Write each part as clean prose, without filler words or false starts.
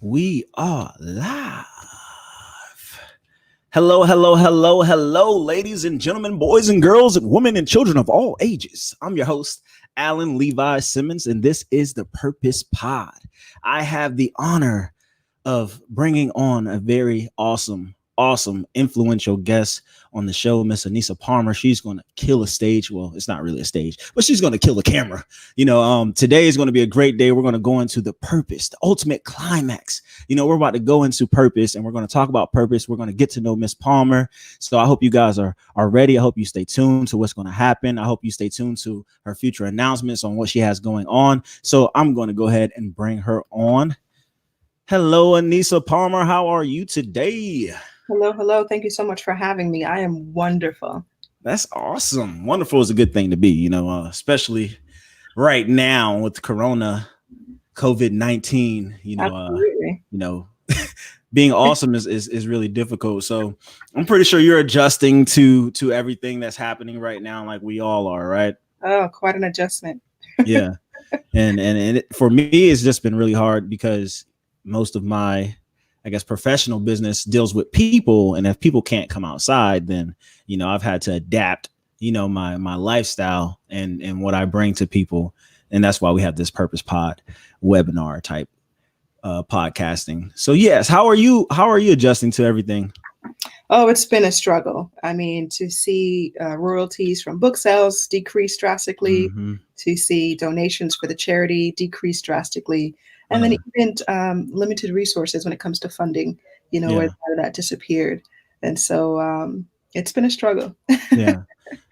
We are live. Hello, ladies and gentlemen, boys and girls, and women and children of all ages. I'm your host, Alan Levi Simmons, and this is the Purpose Pod. I have the honor of bringing on a very awesome, influential guest on the show, Miss Anisa Palmer. She's going to kill a stage. Well, it's not really a stage, but she's going to kill a camera. Today is going to be a great day. We're going to go into the purpose, the ultimate climax. We're about to go into purpose and we're going to talk about purpose. We're going to get to know Miss Palmer. So I hope you guys are ready. I hope you stay tuned to what's going to happen. I hope you stay tuned to her future announcements on what she has going on. So I'm going to go ahead and bring her on. Hello, Anisa Palmer. How are you today? Hello. Thank you so much for having me. I am wonderful. That's awesome. Wonderful is a good thing to be, especially right now with Corona, COVID-19, being awesome is really difficult. So I'm pretty sure you're adjusting to everything that's happening right now, like we all are, right? Oh, quite an adjustment. Yeah. And for me, it's just been really hard because most of my, I guess, professional business deals with people. And if people can't come outside, then, I've had to adapt, my lifestyle and what I bring to people. And that's why we have this Purpose Pod webinar type podcasting. So, yes, how are you adjusting to everything? Oh, it's been a struggle. I mean, to see royalties from book sales decrease drastically, to see donations for the charity decrease drastically, and then even limited resources when it comes to funding, where that disappeared. And so it's been a struggle.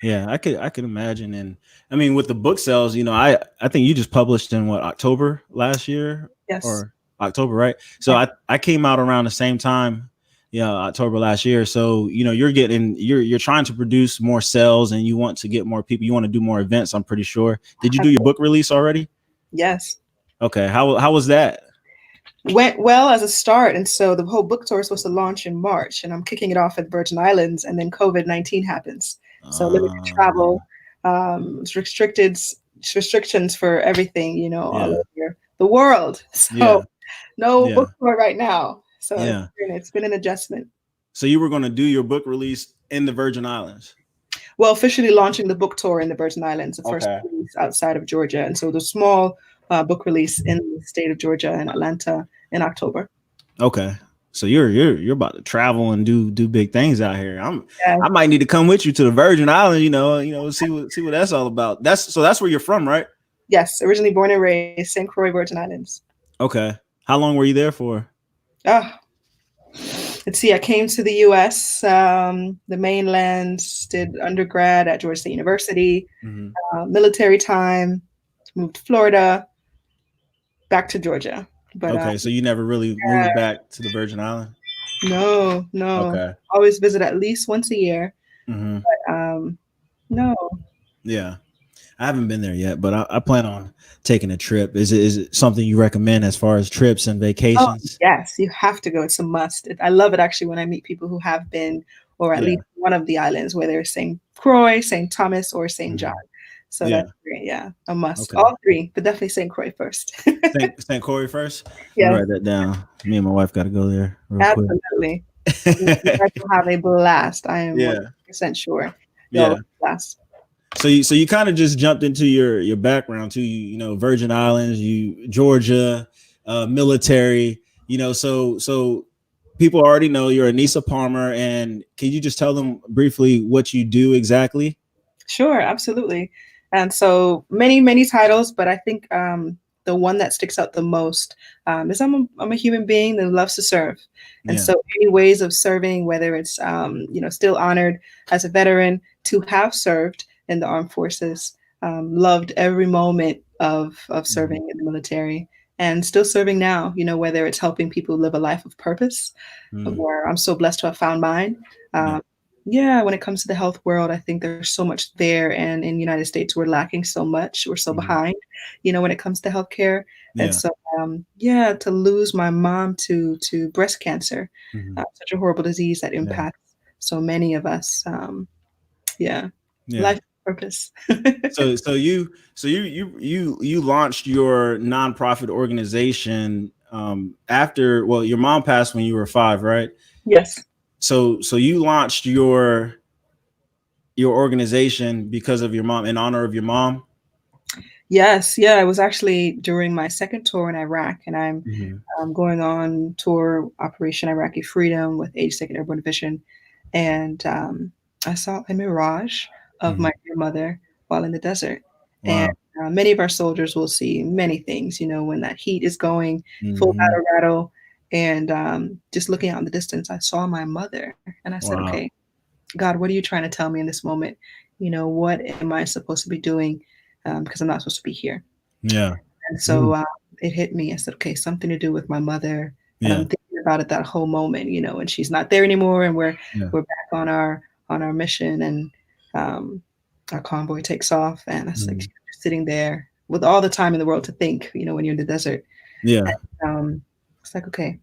Yeah, I could imagine. And I mean, with the book sales, I think you just published in October last year? Yes. Or October, right? So I came out around the same time, October last year. So, you're trying to produce more sales and you want to get more people. You want to do more events, I'm pretty sure. Did you do your book release already? Yes. Okay. How was that? Went well as a start. And so the whole book tour was supposed to launch in March and I'm kicking it off at Virgin Islands and then COVID-19 happens. So limited travel, restrictions for everything, all over the world. So no book tour right now. So it's been an adjustment. So you were going to do your book release in the Virgin Islands? Well, officially launching the book tour in the Virgin Islands, the first release outside of Georgia. And so the small book release in the state of Georgia and Atlanta in October. Okay. So you're about to travel and do big things out here. I might need to come with you to the Virgin Islands, see what that's all about. That's where you're from, right? Yes, originally born and raised, St. Croix, Virgin Islands. Okay. How long were you there for? Let's see, I came to the US, the mainland, did undergrad at Georgia State University, military time, moved to Florida, back to Georgia. But okay, so you never really moved back to the Virgin Islands? No. Okay. Always visit at least once a year. But no. Yeah. I haven't been there yet, but I plan on taking a trip. Is it something you recommend as far as trips and vacations? Oh, yes, you have to go. It's a must. I love it actually when I meet people who have been, or at least one of the islands, whether it's St. Croix, St. Thomas, or St. John. So that's great. Yeah, a must. Okay. All three, but definitely St. Croix first. St. Croix first? Yeah. Write that down. Me and my wife got to go there real Absolutely. Quick. You guys will have a blast. I am 100% sure. You'll blast. So you kind of just jumped into your background too, Virgin Islands, Georgia, military, so people already know you're Anisa Palmer. And can you just tell them briefly what you do exactly? Sure, absolutely. And so many titles, but I think the one that sticks out the most is I'm a human being that loves to serve. And so any ways of serving, whether it's, still honored as a veteran to have served in the armed forces, loved every moment of serving in the military and still serving now, whether it's helping people live a life of purpose, or I'm so blessed to have found mine. When it comes to the health world, I think there's so much there. And in the United States, we're lacking so much. We're so behind, when it comes to healthcare. And so, to lose my mom to breast cancer, such a horrible disease that impacts so many of us. Life purpose. So you launched your nonprofit organization after, well, your mom passed when you were 5, right? Yes. So you launched your organization because of your mom, in honor of your mom. Yes. Yeah. It was actually during my second tour in Iraq, and Mm-hmm. I'm going on tour Operation Iraqi Freedom with 82nd Airborne Division, and I saw a mirage of Mm-hmm. my grandmother while in the desert. And Wow. many of our soldiers will see many things, when that heat is going full Mm-hmm. battle rattle. And just looking out in the distance, I saw my mother, and I said, Wow. okay, God, what are you trying to tell me in this moment? What am I supposed to be doing? Because I'm not supposed to be here. Yeah. And so Mm. it hit me. I said, okay, something to do with my mother. And I'm Yeah. thinking about it that whole moment, and she's not there anymore, and we're Yeah. we're back on our mission, and our convoy takes off, and I was like Mm. sitting there with all the time in the world to think, when you're in the desert. Yeah. It's like, okay,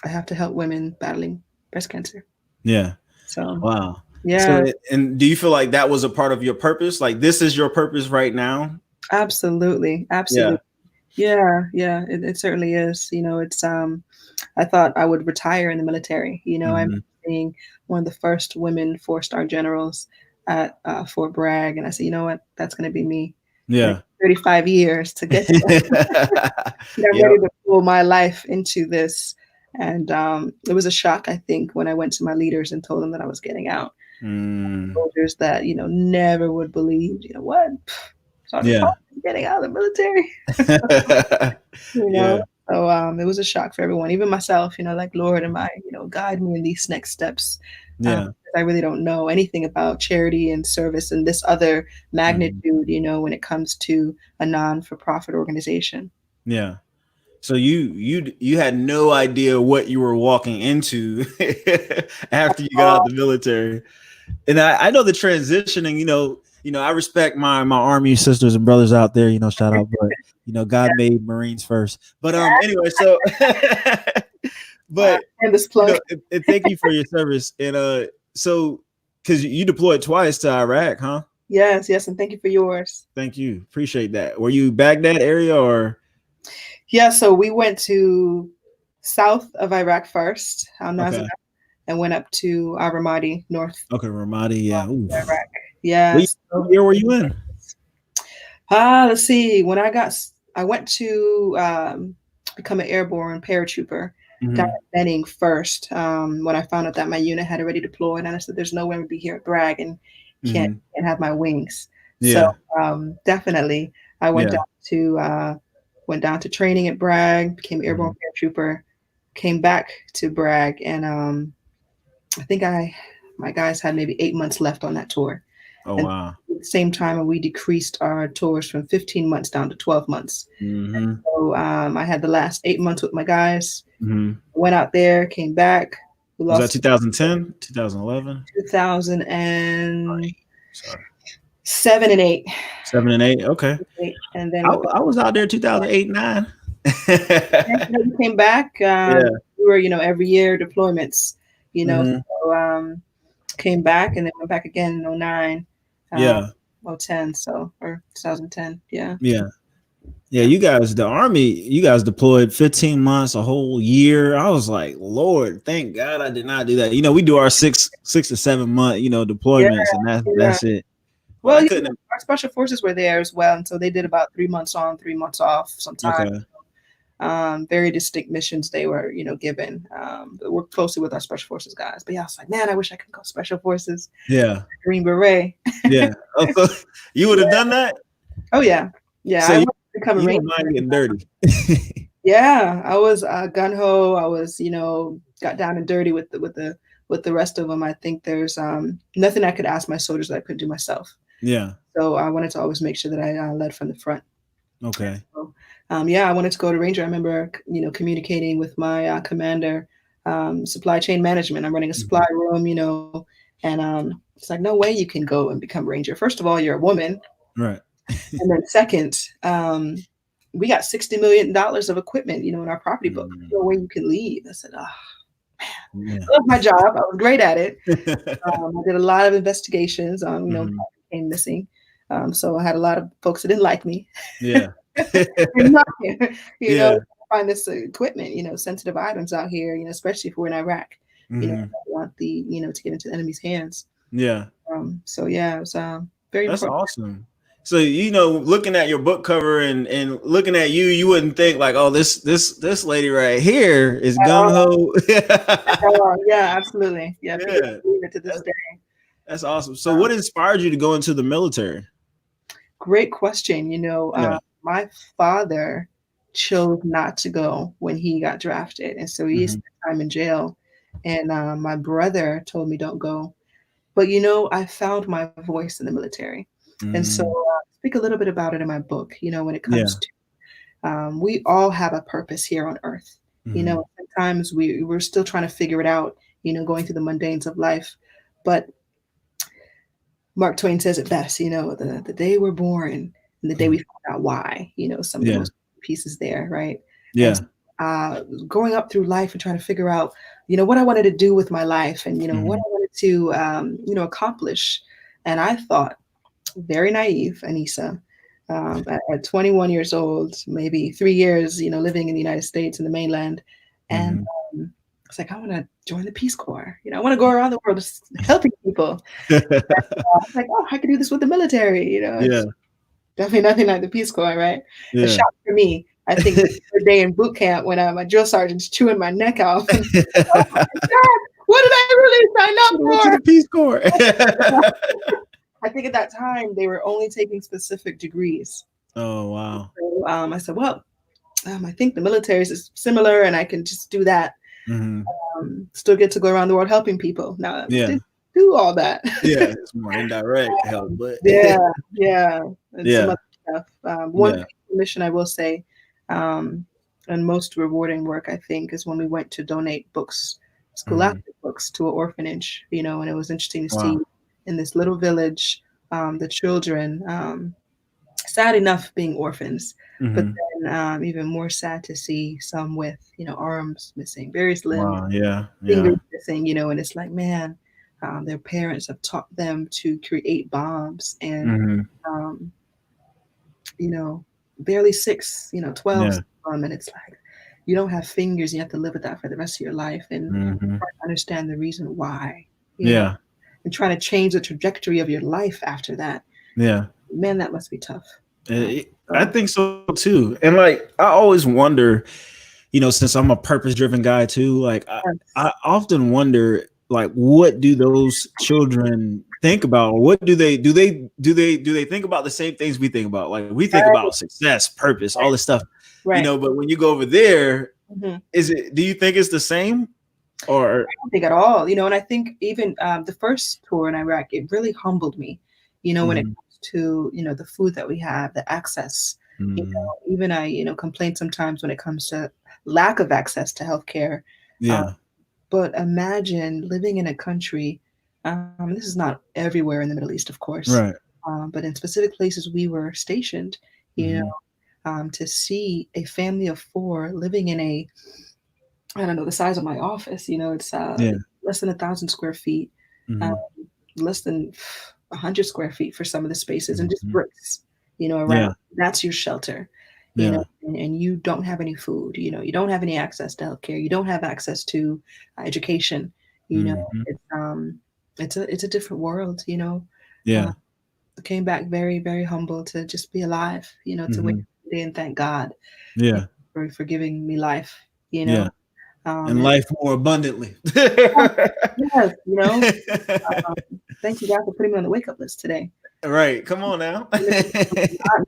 I have to help women battling breast cancer. Yeah. So Wow. yeah, So, and do you feel like that was a part of your purpose? Like this is your purpose right now? absolutely, Yeah. absolutely. Yeah, yeah, it certainly is. It's I thought I would retire in the military. I'm Mm-hmm. being one of the first women 4-star generals at Fort Bragg, and I said, you know what, that's going to be me. Like Yeah. 35 years to get to I'm Yep. ready to pull my life into this. And it was a shock, I think, when I went to my leaders and told them that I was getting out. Mm. Soldiers that never would believe, what Sergeant Yeah. Paul is getting out of the military. you know. Yeah. So it was a shock for everyone, even myself. Like, Lord, am I, guide me in these next steps. Yeah. I really don't know anything about charity and service and this other Mhm. magnitude, when it comes to a non-for-profit organization. Yeah. So you had no idea what you were walking into after you got out the military. And I know the transitioning, I respect my army sisters and brothers out there, shout out, but God made Marines first. But anyway, so but And this plug. and thank you for your service. And so because you deployed twice to Iraq, huh? Yes, yes, and thank you for yours. Thank you. Appreciate that. Were you Baghdad area or Yeah, so we went to south of Iraq first, Nazareth, okay. and went up to Ramadi, north Okay, Ramadi, yeah. Oof. of Iraq. What, Yes. what year were you in? Let's see. I went to become an airborne paratrooper down Mm-hmm. at Benning first. When I found out that my unit had already deployed, and I said, "There's no way I'd be here at Bragg and can't Mm-hmm. can't have my wings." So Yeah. definitely, I Yeah. went down to training at Bragg, became airborne Mm-hmm. paratrooper, came back to Bragg, and I think my guys had maybe 8 months left on that tour. Oh And wow. at the same time, we decreased our tours from 15 months down to 12 months. Mm-hmm. So I had the last 8 months with my guys, Mm-hmm. went out there, came back. We Was that lost 2010, 2011? 2007 Sorry. and 8. 7 and 8. Okay. And then I was out there 2008, 9. we came back. Yeah. We were, every year deployments, Mm-hmm. so came back and then went back again in 09, Yeah. 010, or 2010. Yeah. Yeah. Yeah, you guys, the army, you guys deployed 15 months, a whole year. I was like, Lord, thank God I did not do that. We do our 6 to 7 month, Yeah. deployments, and Yeah. that's it. But Well, I couldn't have. our special forces were there as well, and so they did about 3 months on, 3 months off. Sometimes Okay. very distinct missions they were, given. But worked closely with our special forces guys. But yeah, I was like, man, I wish I could go special forces, Yeah. Green Beret. Yeah. Oh, so you would have done that? Oh yeah, yeah. So I you, wanted to become a you ranger. don't mind getting dirty. Yeah, I was gun ho. I was, got down and dirty with the rest of them. I think there's nothing I could ask my soldiers that I couldn't do myself. Yeah. So I wanted to always make sure that I led from the front. Okay. So, yeah, I wanted to go to Ranger. I remember, communicating with my commander, supply chain management. I'm running a supply room, and it's like, no way you can go and become Ranger. First of all, you're a woman. Right. And then second, we got $60 million of equipment, in our property book. Mm. No way you can leave. I said, oh, Yeah. I love my job. I was great at it. I did a lot of investigations on, Mhm. came missing. So I had a lot of folks that didn't like me. Yeah. you know, Yeah. find this equipment, sensitive items out here, especially if we're in Iraq, I don't want to get into the enemy's hands. Yeah. So yeah, it was very That's important. awesome. So, looking at your book cover and looking at you, you wouldn't think like, oh, this lady right here is gung ho. Yeah, absolutely. Yeah, people Yeah. believe it to this day. That's awesome. So what inspired you to go into the military? Great question. My father chose not to go when he got drafted, and so he spent time in jail. And my brother told me don't go, but I found my voice in the military, and so speak a little bit about it in my book. When it comes to we all have a purpose here on Earth. Sometimes we're still trying to figure it out. Going through the mundanes of life, but Mark Twain says it best, the day we're born and the day we find out why, some of the most pieces there, right? Yeah. And growing up through life and trying to figure out, what I wanted to do with my life and, what I wanted to, accomplish. And I thought, very naive, Anisa, at 21 years old, maybe 3 years, living in the United States in the mainland. And I was like, I want to join the Peace Corps. I want to go around the world helping people. I was like, oh, I could do this with the military. It's definitely nothing like the Peace Corps, right? Yeah. A shock for me. I think the day in boot camp when my drill sergeant's chewing my neck off. And, oh my God, what did I really sign up for? To the Peace Corps. I think at that time they were only taking specific degrees. Oh, wow. So, I said, well, I think the military is similar and I can just do that. Still get to go around the world helping people. Now, didn't do all that. Yeah, it's more indirect help, but and some other stuff. One mission I will say, and most rewarding work I think is when we went to donate books, scholastic books, to an orphanage. And it was interesting to see in this little village, the children, sad enough being orphans, but then even more sad to see some with arms missing, various limbs, fingers missing, and it's like, man, their parents have taught them to create bombs and barely 6, 12 and it's like you don't have fingers, you have to live with that for the rest of your life and try to understand the reason why, and trying to change the trajectory of your life after that. Man, that must be tough. I think so too. And like, I always wonder, since I'm a purpose-driven guy too, like I often wonder, like, what do those children think about? What do they think about the same things we think about? Like we think about success, purpose, all this stuff, but when you go over there, do you think it's the same? Or I don't think at all, and I think even the first tour in Iraq, it really humbled me, when it comes to, the food that we have, the access, even I, complain sometimes when it comes to lack of access to healthcare. But imagine living in a country, this is not everywhere in the Middle East, of course, but in specific places we were stationed, to see a family of 4 living in a, I don't know, the size of my office, it's less than 1,000 square feet, less than 100 square feet for some of the spaces, and just bricks, around. That's your shelter, and you don't have any food, you don't have any access to healthcare, you don't have access to education, it's a different world, I came back very, very humble to just be alive, to wake up today and thank God for giving me life, and life more abundantly. Yes, thank you God for putting me on the wake up list today. Right, come on now. Not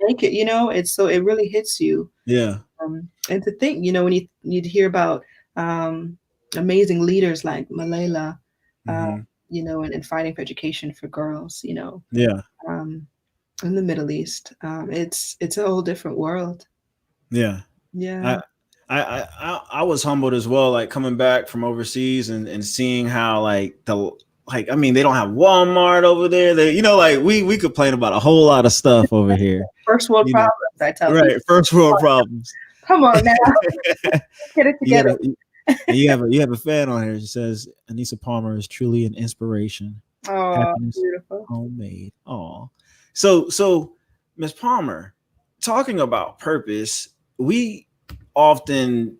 make it, it's so it really hits you. And to think, when you hear about amazing leaders like Malala, and fighting for education for girls, in the Middle East, it's a whole different world. I was humbled as well, like coming back from overseas and seeing how I mean, they don't have Walmart over there. They, like we complain about a whole lot of stuff over here. First world problems, I tell you. Right, first world problems. Come on now, get it together. You have a fan on here. She says Anisa Palmer is truly an inspiration. Oh, happiness, beautiful, homemade. Oh, so Ms. Palmer, talking about purpose, we often,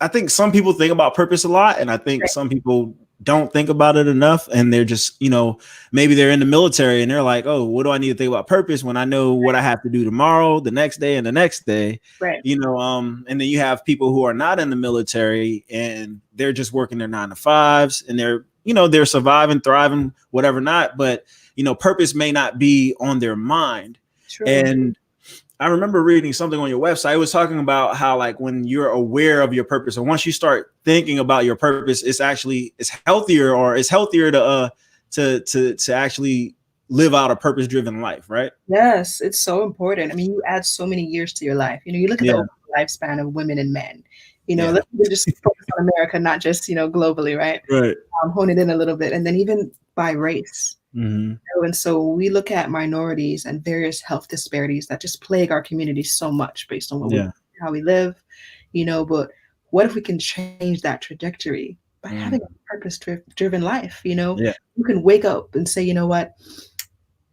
I think some people think about purpose a lot, and I think some people don't think about it enough, and they're just, maybe they're in the military and they're like, oh, what do I need to think about purpose when I know what I have to do tomorrow, the next day, and the next day? Right. And then you have people who are not in the military and they're just working their 9-to-5s, and they're surviving, thriving, whatever not, but purpose may not be on their mind. True. And I remember reading something on your website. It was talking about how, like, when you're aware of your purpose, or once you start thinking about your purpose, it's healthier to actually live out a purpose-driven life, right? Yes, it's so important. I mean, you add so many years to your life. You look at the lifespan of women and men. Let's just focus on America, not just globally, right? Right. Hone it in a little bit, and then even by race. Mm-hmm. And so we look at minorities and various health disparities that just plague our community so much based on how we live, but what if we can change that trajectory by having a purpose-driven life? You can wake up and say, you know what,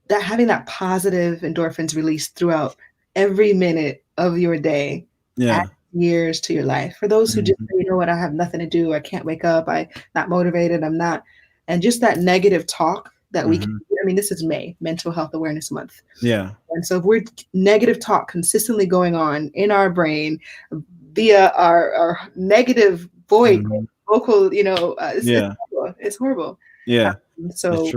that having that positive endorphins released throughout every minute of your day adds years to your life. For those who just say, you know what, I have nothing to do, I can't wake up, I'm not motivated, I'm not, and just that negative talk that we can, this is Mental Health Awareness Month. Yeah. And so if we're negative talk consistently going on in our brain via our negative voice, vocal, it's horrible. Yeah. So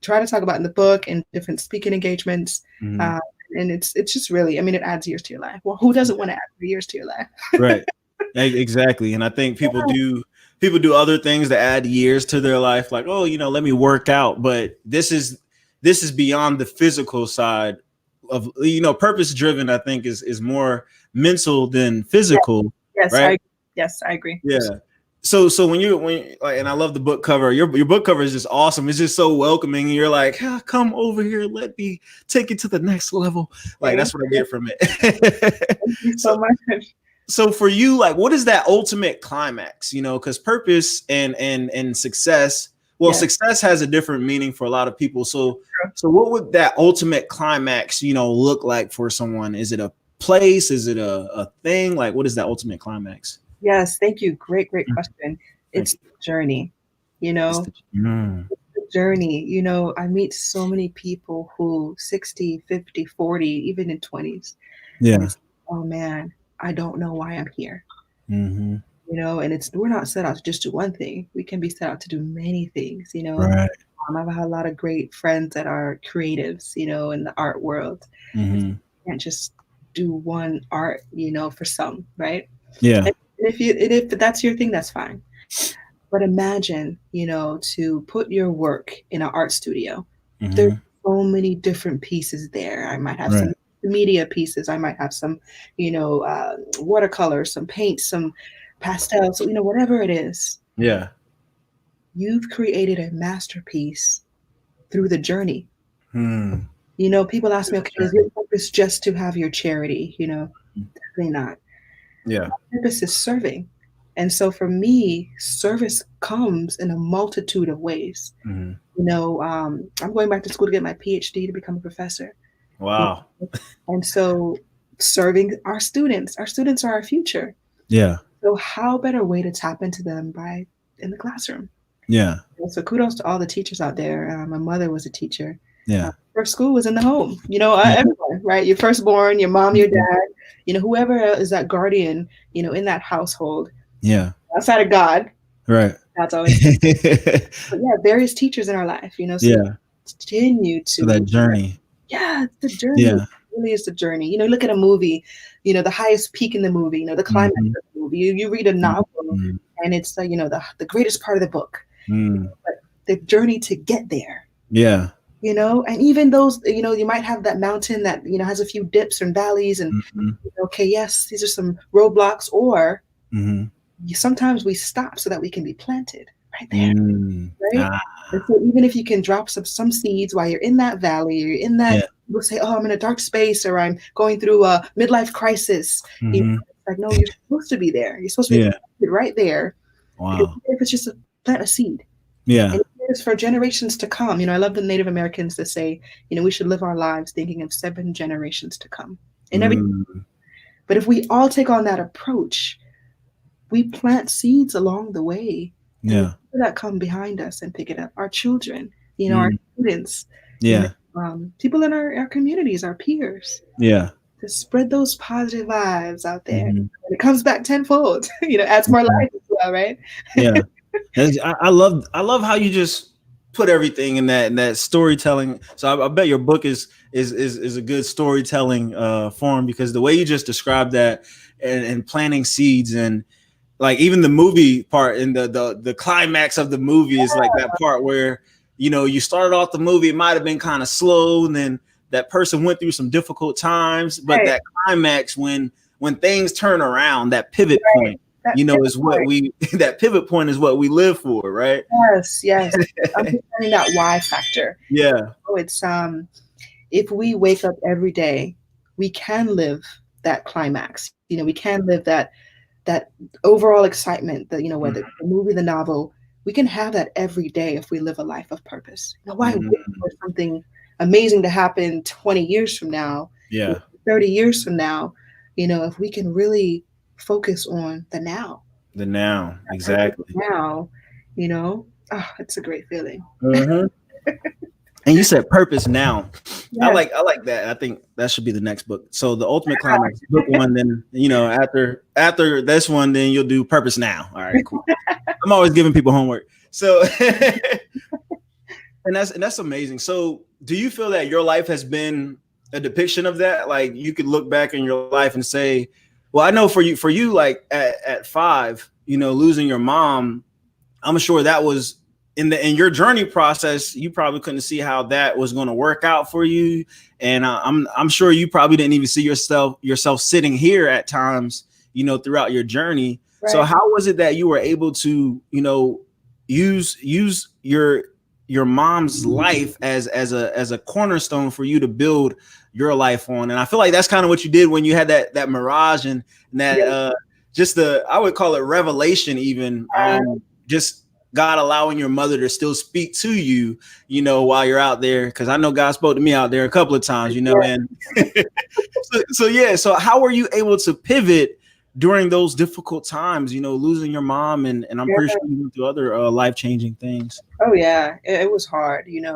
try to talk about in the book and different speaking engagements. And it's just really, it adds years to your life. Well, who doesn't want to add 3 years to your life? Right. Exactly. And I think people do other things that add years to their life, like, oh, let me work out. But this is beyond the physical side of, purpose driven, I think is more mental than physical. Yes. Right. I agree. Yeah. So when and I love the book cover, your book cover is just awesome. It's just so welcoming. And you're like, come over here. Let me take it to the next level. Like, that's what I get from it. Thank you so much. So for you, like, what is that ultimate climax? Because purpose and success, success has a different meaning for a lot of people. So what would that ultimate climax, look like for someone? Is it a place? Is it a thing? Like, what is that ultimate climax? Yes, thank you. Great question. It's the journey, It's the journey. I meet so many people who 60, 50, 40, even in 20s. Yeah. Oh man, I don't know why I'm here. Mm-hmm. And we're not set out to just do one thing. We can be set out to do many things, Right. I've had a lot of great friends that are creatives, in the art world. Mm-hmm. You can't just do one art, for some, right? Yeah. And if that's your thing, that's fine. But imagine, to put your work in an art studio. There's so many different pieces there. I might have some media pieces. I might have some, watercolors, some paints, some pastels, so, whatever it is. Yeah. You've created a masterpiece through the journey. People ask me, okay, is your purpose just to have your charity? Definitely not. Yeah. My purpose is serving. And so for me, service comes in a multitude of ways. I'm going back to school to get my PhD to become a professor. Wow. And so serving our students are our future. Yeah. So how better way to tap into them by in the classroom? Yeah. And so kudos to all the teachers out there. My mother was a teacher. Yeah. First school was in the home, everyone, right? Your firstborn, your mom, your dad, whoever is that guardian, in that household. Yeah. Outside of God. Right. That's always. But various teachers in our life, so continue to. So that journey. Yeah, it's the journey. Yeah. It really is the journey. Look at a movie, the highest peak in the movie, the climax of the movie. You read a novel and it's the greatest part of the book. But the journey to get there. Yeah. And even those, you might have that mountain that, has a few dips and valleys and, okay, yes, these are some roadblocks, or sometimes we stop so that we can be planted right there. Right. And so even if you can drop some seeds while you're in that valley, you're in that, people say, oh, I'm in a dark space, or I'm going through a midlife crisis. It's like, no, you're supposed to be there. You're supposed to be planted right there. Wow. If it's just plant a seed. Yeah. And it's for generations to come. I love the Native Americans that say, we should live our lives thinking of 7 generations to come. And But if we all take on that approach, we plant seeds along the way, and the Yeah. people that come behind us and pick it up, our children, our Mm. students, Yeah. people in our communities, our peers, Yeah. to spread those positive vibes out there. Mm-hmm. And it comes back tenfold, adds more life as well, right? Yeah. I love how you just put everything in that storytelling. So I bet your book is a good storytelling form, because the way you just described that, and planting seeds, and like even the movie part, and the climax of the movie is like that part where you started off the movie, it might have been kind of slow, and then that person went through some difficult times, but Right, that climax, when things turn around, that pivot right. point, That pivot is what point. we that pivot point is what we live for, right? Yes, yes. Understanding that why factor. Yeah. It's if we wake up every day, we can live that climax. We can live that overall excitement, that whether the movie, the novel, we can have that every day if we live a life of purpose. Why wait Mm, for something amazing to happen 20 years from now, yeah. 30 years from now? If we can really focus on the now, The now. that purpose Exactly. now, it's a great feeling. Hmm. And you said purpose now. Yes. I like that. I think that should be the next book. So the ultimate climax, book one, then after this one, then you'll do purpose now. All right, cool. I'm always giving people homework. So and that's amazing. So do you feel that your life has been a depiction of that? Like you could look back in your life and say, well, I know for you, like at 5, losing your mom, I'm sure that was in your journey process. You probably couldn't see how that was going to work out for you, and I'm sure you probably didn't even see yourself sitting here at times, throughout your journey. So Right. how was it that you were able to, use your mom's life as a cornerstone for you to build your life on? And I feel like that's kind of what you did when you had that mirage, and that Yes. just I would call it revelation, even just God allowing your mother to still speak to you, while you're out there. Because I know God spoke to me out there a couple of times, and so yeah. So how were you able to pivot during those difficult times? Losing your mom, and I'm pretty sure you went through other life changing things. Oh yeah, it was hard, and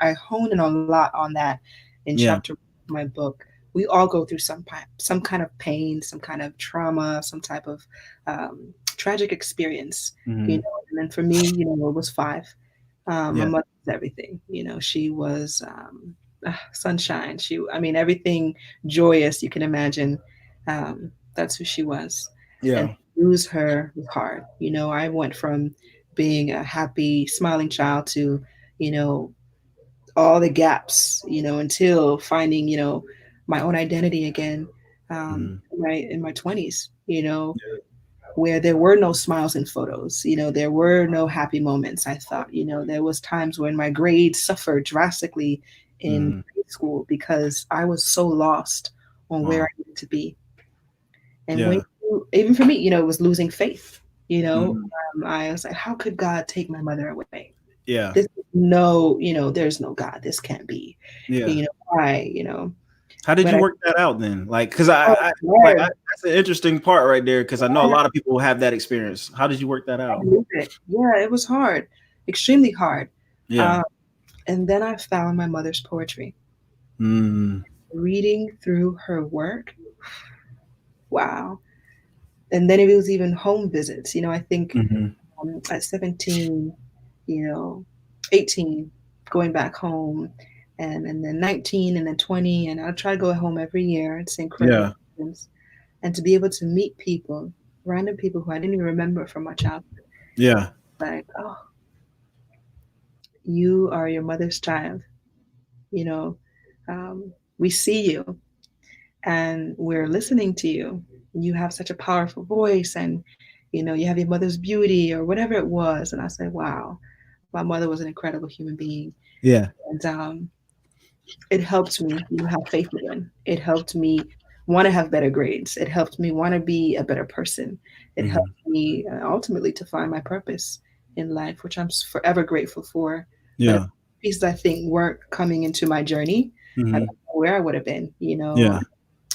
I honed in a lot on that in Yeah. chapter of my book. We all go through some kind of pain, some kind of trauma, some type of tragic experience, Mm-hmm. And then for me, it was 5. My Yeah. mother was everything. She was sunshine. I mean, everything joyous you can imagine. That's who she was, and Yeah. to lose her was hard. I went from being a happy, smiling child to, you know, all the gaps, until finding, my own identity again, Mm-hmm. in my 20s, where there were no smiles in photos, there were no happy moments. I thought, there was times when my grades suffered drastically in Mm-hmm. school because I was so lost on where I Wow. needed to be. And when Yeah. even for me, it was losing faith. Mm-hmm. I was like, how could God take my mother away? Yeah. This no, there's no God. This can't be. Yeah. Why, How did but you I work that out then? Like, because oh that's an interesting part right there. Because I know a lot of people have that experience. How did you work that I out? knew it. Yeah, it was hard, extremely hard. Yeah. Um, and then I found my mother's poetry. Mm. Reading through her work, wow. And then it was even home visits. I think Mm-hmm. at 17, you know, 18, going back home, and then 19, and then 20, and I try to go home every year. It's incredible Yeah. experience. And to be able to meet people, random people who I didn't even remember from my childhood, Yeah. like, oh, you are your mother's child. You know, we see you and we're listening to you. You have such a powerful voice, and you have your mother's beauty or whatever it was. And I said, wow, my mother was an incredible human being. Yeah. And it helped me have faith again. It helped me want to have better grades. It helped me want to be a better person. It Mm-hmm. helped me ultimately to find my purpose in life, which I'm forever grateful for. But if Yeah. pieces I think weren't coming into my journey, I don't Mm-hmm. know where I would have been. Yeah.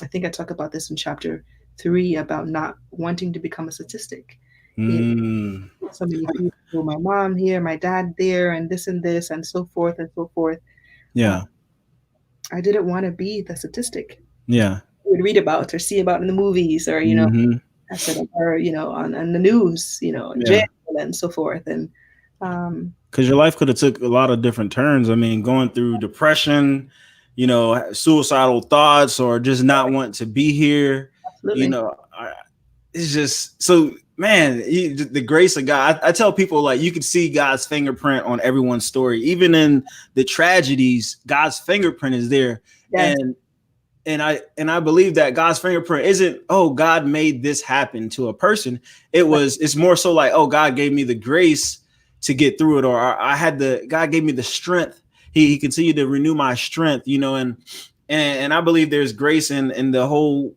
I think I talk about this in chapter 3 about not wanting to become a statistic. You Mm. know, so many people, my mom here, my dad there, and this, and so forth and so forth. Uh, Yeah. I didn't want to be the statistic Yeah. you would read about or see about in the movies, or Mm-hmm. I said, or on the news, in jail Yeah. and so forth, and Because your life could have took a lot of different turns. I mean, going through depression, suicidal thoughts, or just not want to be here. You absolutely, know, it's just so, man, the grace of God. I tell people, like, you could see God's fingerprint on everyone's story, even in the tragedies. God's fingerprint is there, yes, and I believe that God's fingerprint isn't, oh, God made this happen to a person. It's more so like, oh, God gave me the grace to get through it, or God gave me the strength. He continued to renew my strength, and I believe there's grace in the whole,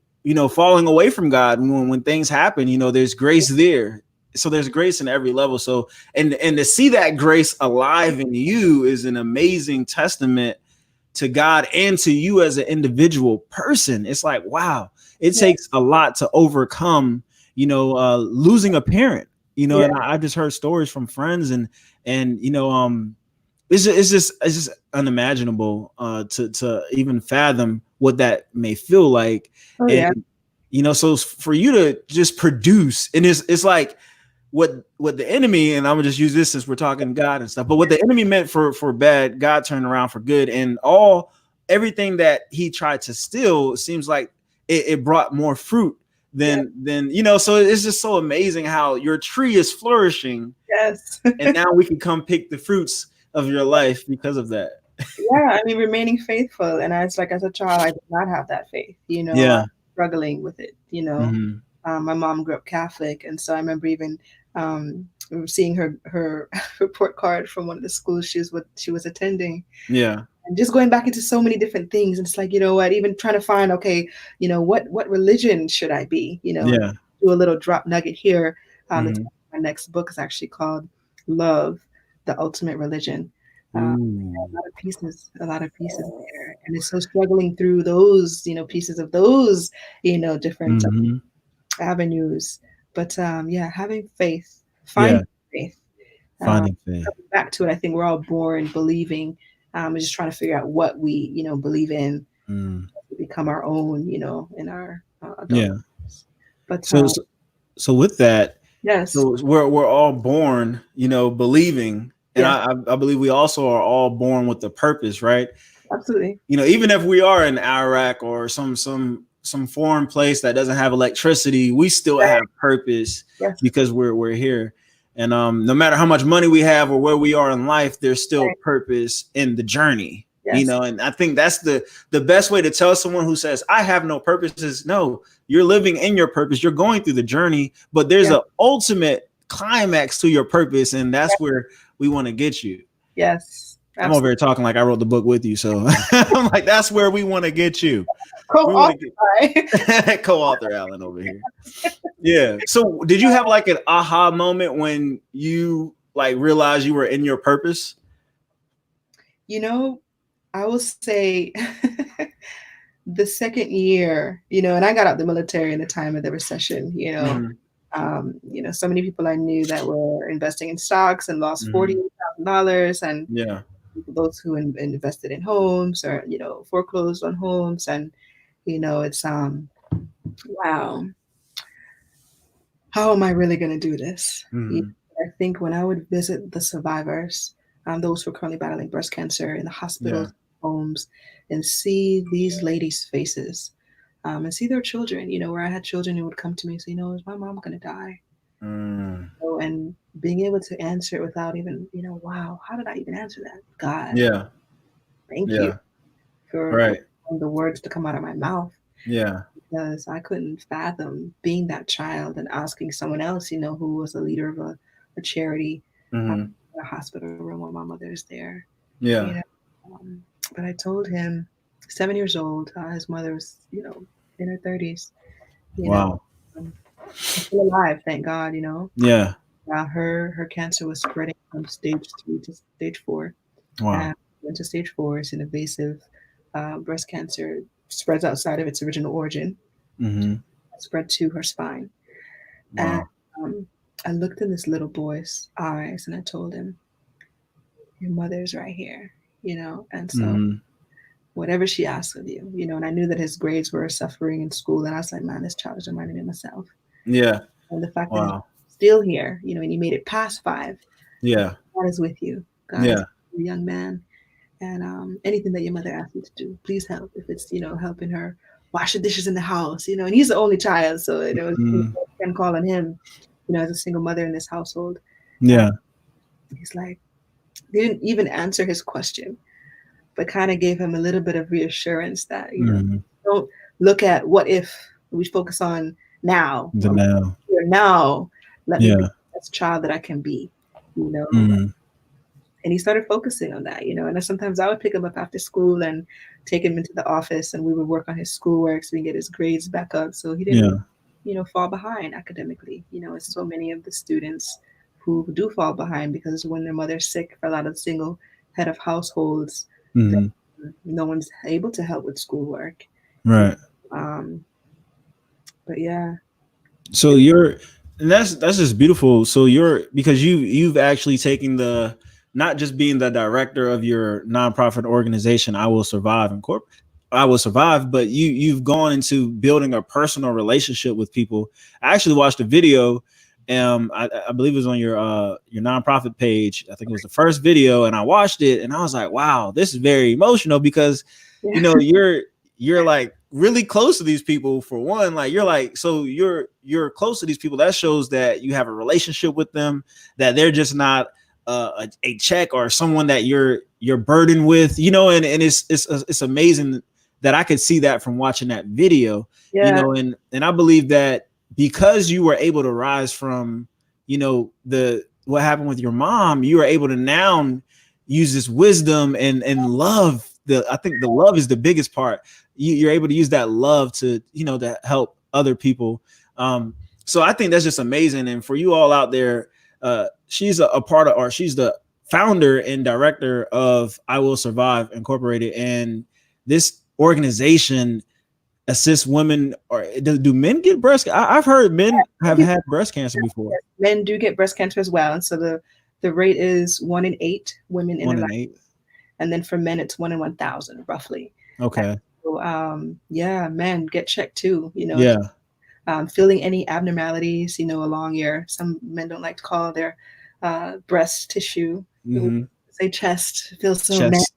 falling away from God when things happen. There's grace there. So there's grace in every level. So and to see that grace alive in you is an amazing testament to God and to you as an individual person. It's like, wow, it yeah, takes a lot to overcome, losing a parent, yeah, and I've just heard stories from friends, and it's just unimaginable to even fathom what that may feel like. oh And yeah, so for you to just produce, and it's like what the enemy, and I'm gonna just use this since we're talking God and stuff, but what the enemy meant for bad, God turned around for good, and everything that he tried to steal seems like it brought more fruit yeah, than so it's just so amazing how your tree is flourishing, yes, and now we can come pick the fruits of your life because of that. yeah. I mean, remaining faithful, and it's like as a child, I did not have that faith. Yeah. Struggling with it. Mm-hmm. My mom grew up Catholic, and so I remember even seeing her report card from one of the schools she was attending, Yeah. and just going back into so many different things. And it's like, what, even trying to find, okay, what religion should I be? And Yeah. do a little drop nugget here. Mm-hmm. My next book is actually called Love, the Ultimate Religion. Ooh. A lot of pieces there. And it's so struggling through those, pieces of those, different Mm-hmm. avenues. But yeah, having faith, Yeah. finding faith. Um, Finding faith. Coming back to it, I think we're all born believing. We're just trying to figure out what we, believe in, Mm. become our own, in our adult Yeah. lives. But So, so with that, yes, so we're all born, believing, and yes, I believe we also are all born with a purpose, right? absolutely. Even if we are in Iraq or some foreign place that doesn't have electricity, we still Right. have purpose Yes, because we're here. And no matter how much money we have or where we are in life, there's still right. purpose in the journey. Yes, And I think that's the best way to tell someone who says I have no purpose is, no, you're living in your purpose. You're going through the journey, but there's yes, an ultimate climax to your purpose, and that's yes, where we want to get you. yes, I'm over absolutely. here talking like I wrote the book with you. So I'm like, that's where we want to get you. We want Co-author. to get co-author Alan over here. Yeah. So did you have like an aha moment when you like realized you were in your purpose? I will say the second year, and I got out the military in the time of the recession, Mm-hmm. so many people I knew that were investing in stocks and lost Mm-hmm. $40,000, and Yeah. those who invested in homes or foreclosed on homes, and it's wow, how am I really going to do this? Mm-hmm. I think when I would visit the survivors, those who are currently battling breast cancer in the Yeah. hospitals, homes, and see these ladies' faces, and see their children, where I had children who would come to me and say, is my mom going to die? Mm. And being able to answer it without even, wow, how did I even answer that? God, Yeah. thank you Yeah. for Right. the words to come out of my mouth, Yeah. because I couldn't fathom being that child and asking someone else, who was a leader of a charity, Mm-hmm. in a hospital room while my mother is there. You Yeah. know, but I told him, 7 years old, his mother was, in her 30s, you know, Wow. um, still alive, thank God, Yeah. her cancer was spreading from stage 3 to stage 4. And Wow. went to stage 4. It's an invasive breast cancer. spreads outside of its original origin, spread to her spine. And Wow. I looked in this little boy's eyes and I told him, your mother's right here, and so whatever she asks of you, and I knew that his grades were suffering in school, and I was like, man, this child is reminding me of myself. Yeah. And the fact that he's Wow. still here, and he made it past 5. Yeah. God is with you. God is Yeah. with you, young man. And anything that your mother asks you to do, please help. If it's, helping her wash the dishes in the house, and he's the only child, so can call on him, as a single mother in this household. Yeah. He's like, didn't even answer his question, but kind of gave him a little bit of reassurance that, don't look at what if, we focus on now. The now. Now, let me be Yeah. the best child that I can be, And he started focusing on that, and sometimes I would pick him up after school and take him into the office, and we would work on his schoolwork so we can get his grades back up so he didn't, fall behind academically. It's so many of the students who do fall behind because when their mother's sick, for a lot of single head of households, no one's able to help with schoolwork. Right. But yeah. So that's just beautiful. So because you've actually taken the, not just being the director of your nonprofit organization, I Will Survive I Will Survive, but you've gone into building a personal relationship with people. I actually watched a video. I believe it was on your nonprofit page. I think it was the first video, and I watched it, and I was like, wow, this is very emotional because, you're like really close to these people. For one, like you're close to these people. That shows that you have a relationship with them, that they're just not a check or someone that you're burdened with, and it's amazing that I could see that from watching that video, and I believe that because you were able to rise from, what happened with your mom, you are able to now use this wisdom and love. I think the love is the biggest part. You're able to use that love to, to help other people. So I think that's just amazing. And for you all out there, she's a part of, or she's the founder and director of I Will Survive Incorporated. And this organization assists women, or do men get breast? I've heard men have had breast cancer before. Yes, men do get breast cancer as well. And so the rate is 1 in 8 women in their life. And then for men, it's 1 in 1,000 roughly. Okay. So, men get checked too, Yeah. Feeling any abnormalities, along some men don't like to call their breast tissue. Say chest, feels so chest.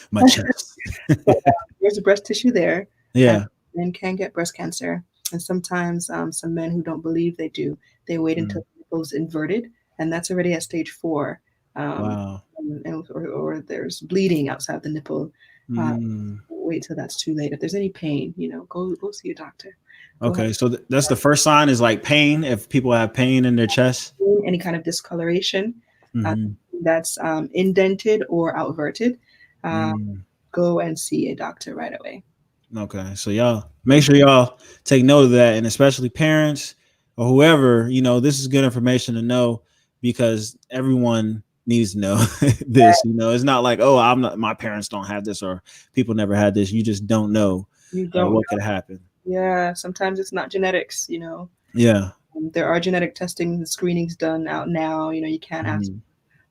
My chest. But, there's a breast tissue there. Yeah. Men can get breast cancer. And sometimes some men who don't believe they do, they wait until the nipple's inverted, and that's already at stage 4. Wow. Or there's bleeding outside the nipple. Wait till that's too late. If there's any pain, go see your doctor. Okay, so that's the first sign, is like pain. If people have pain in their chest, any kind of discoloration that's indented or outverted, go and see a doctor right away. Okay, so y'all make sure y'all take note of that, and especially parents or whoever, this is good information to know, because everyone needs to know this. It's not like, oh, my parents don't have this, or people never had this. You just don't know what could happen. Yeah, sometimes it's not genetics. Yeah. There are genetic testing and screenings done out now. You can ask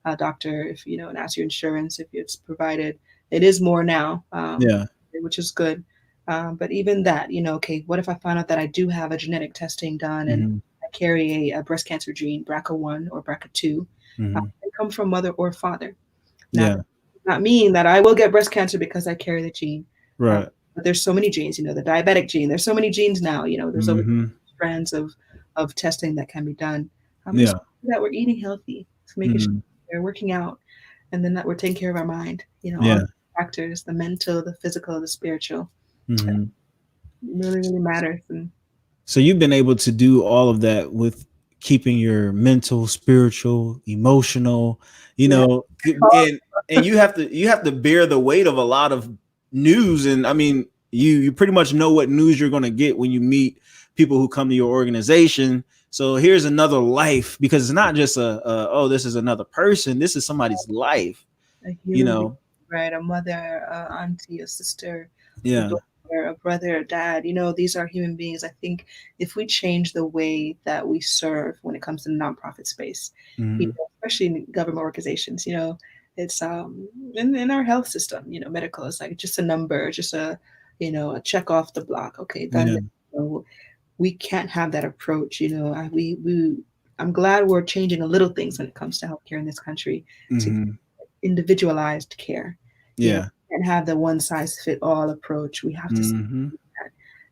a doctor if and ask your insurance if it's provided. It is more now, which is good. But even that, okay, what if I find out that I do have a genetic testing done and I carry a breast cancer gene, BRCA1 or BRCA2, it come from mother or father. Now, does not mean that I will get breast cancer because I carry the gene. Right. But there's so many genes, the diabetic gene. There's so many genes now. There's over strands of testing that can be done. That we're eating healthy, so making sure we're working out, and then that we're taking care of our mind. All the factors, the mental, the physical, the spiritual. Really, really matters. And so you've been able to do all of that with keeping your mental, spiritual, emotional, and you have to bear the weight of a lot of news. And I mean, you pretty much know what news you're going to get when you meet people who come to your organization. So here's another life, because it's not just this is another person. This is somebody's life, right? A mother, auntie, a sister, a a brother, a dad. These are human beings. I think if we change the way that we serve when it comes to the nonprofit space, especially in government organizations, it's in our health system, medical is like just a number, just a check off the block. Okay, done. We can't have that approach. I'm glad we're changing a little things when it comes to healthcare in this country to individualized care. Yeah. And have the one size fit all approach. We have to see